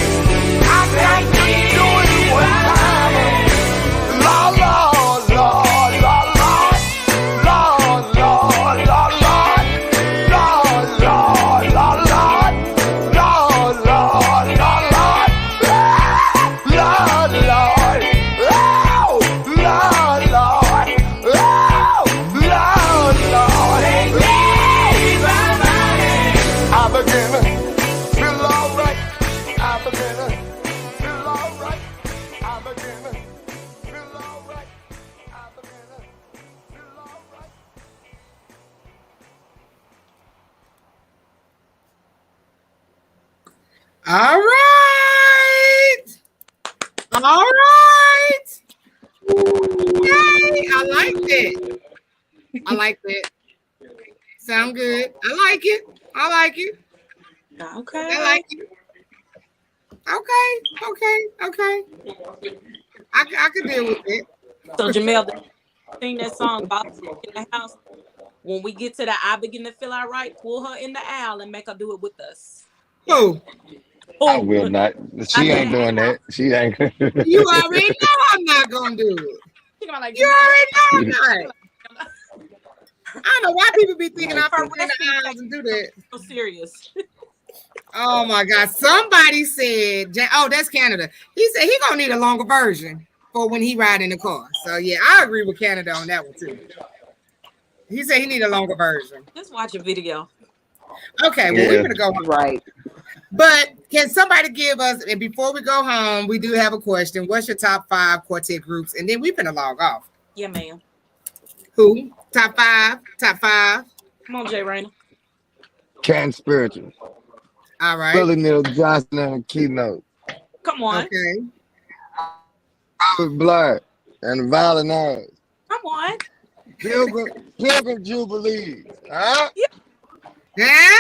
I got to do it one time. Lord, Lord, Lord, Lord, Lord. Lord, Lord, Lord, Lord. Lord, Lord, Lord, Lord. Lord, Lord, Lord, Lord. Lord, Lord. Oh, Lord, Lord. Oh, Lord, Lord. Take me by my hand. I begin to feel alright. I begin to feel alright. I begin to feel alright. All right. All right. Yay. I like that. I like that. Sound good. I like it. I like it. Okay. I like it. Okay. I could deal with it. So Jermell, sing that song Boss in the House. When we get to the I begin to feel all right, pull her in the aisle and make her do it with us. Who? I Oh, will not. I She in ain't the doing aisle. that. She ain't. You already know I'm not gonna do it. She gonna be like, You Jermell, already know I'm not. I don't know why people be thinking I'm her gonna in the resting aisles and do that. so serious. Oh my God! Somebody said, "Oh, that's Canada." He said he gonna need a longer version for when he ride in the car. So yeah, I agree with Canada on that one too. He said he need a longer version. Just watch a video. Okay, well we're Yeah. gonna go. Right. But can somebody give us? And before we go home, we do have a question. What's your top 5 quartet groups? And then we're gonna log off. Yeah, ma'am. Who? Top 5. Top 5. Come on, Jay Rayner. Can spiritual. All right. Billy Neal Johnson and a keynote. Come on. Okay. Robert Blair and the Violinaires. Come on. Pilgrim Jubilees. Huh? Yeah.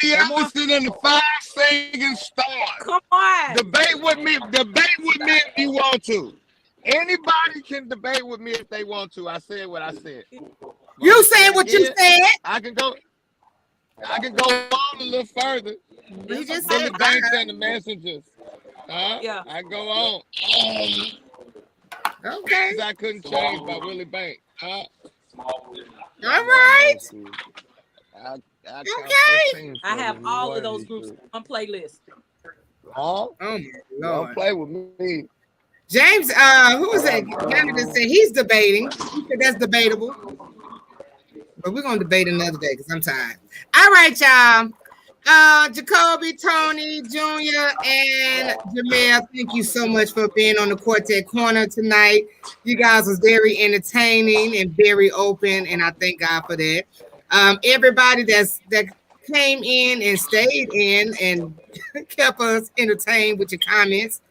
Tommy Anderson and the 5 Singing Stars. Come on. Debate with me if you want to. Anybody can debate with me if they want to. I said what I said. You said what you said. I can go on a little further. We just Billy said Banks and the Messengers. Yeah. I go on. Okay. I couldn't change by Willie Banks. All right. Okay. I have all of those groups on playlist. Oh my Lord. Lord. Don't play with me. James, who was that? Canada said he's debating. He said that's debatable. But we're gonna debate another day because I'm tired. All right, y'all. Jacoby, Tony, Junior, and Jermell, thank you so much for being on the Quartet Corner tonight. You guys was very entertaining and very open, and I thank God for that. Everybody that came in and stayed in and kept us entertained with your comments.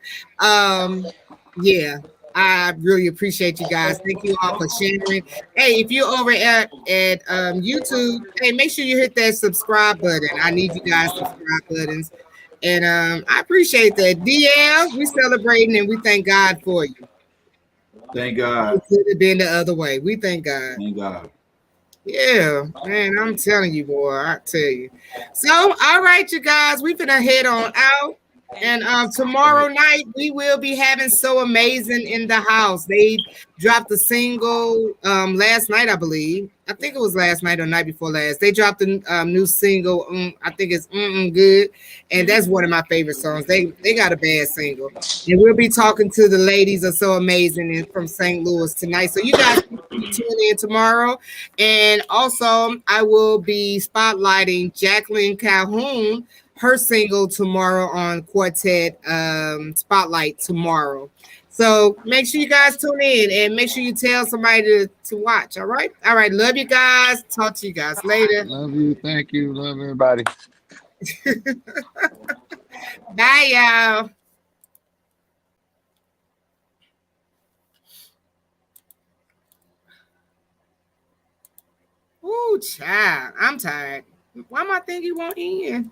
Yeah, I really appreciate you guys. Thank you all for sharing. Hey, if you're over at YouTube, hey, make sure you hit that subscribe button. I need you guys subscribe buttons. And I appreciate that. DL, we celebrating and we thank God for you. Thank God. It could have been the other way. We thank God. Thank God. Yeah, man, I'm telling you, boy. I tell you. So, all right, you guys, we finna head on out. And tomorrow night we will be having So Amazing in the house. They dropped a single last night, I believe. I think it was last night or night before last. They dropped a new single. I think it's Good, and that's one of my favorite songs. They got a bad single, and we'll be talking to the ladies of So Amazing from St. Louis tonight. So you guys can tune in tomorrow, and also I will be spotlighting Jacqueline Calhoun, her single tomorrow on Quartet Spotlight tomorrow. So make sure you guys tune in and make sure you tell somebody to watch. All right. All right. Love you guys. Talk to you guys later. Love you. Thank you. Love everybody. Bye, y'all. Ooh, child. I'm tired. Why am I thinking you won't end?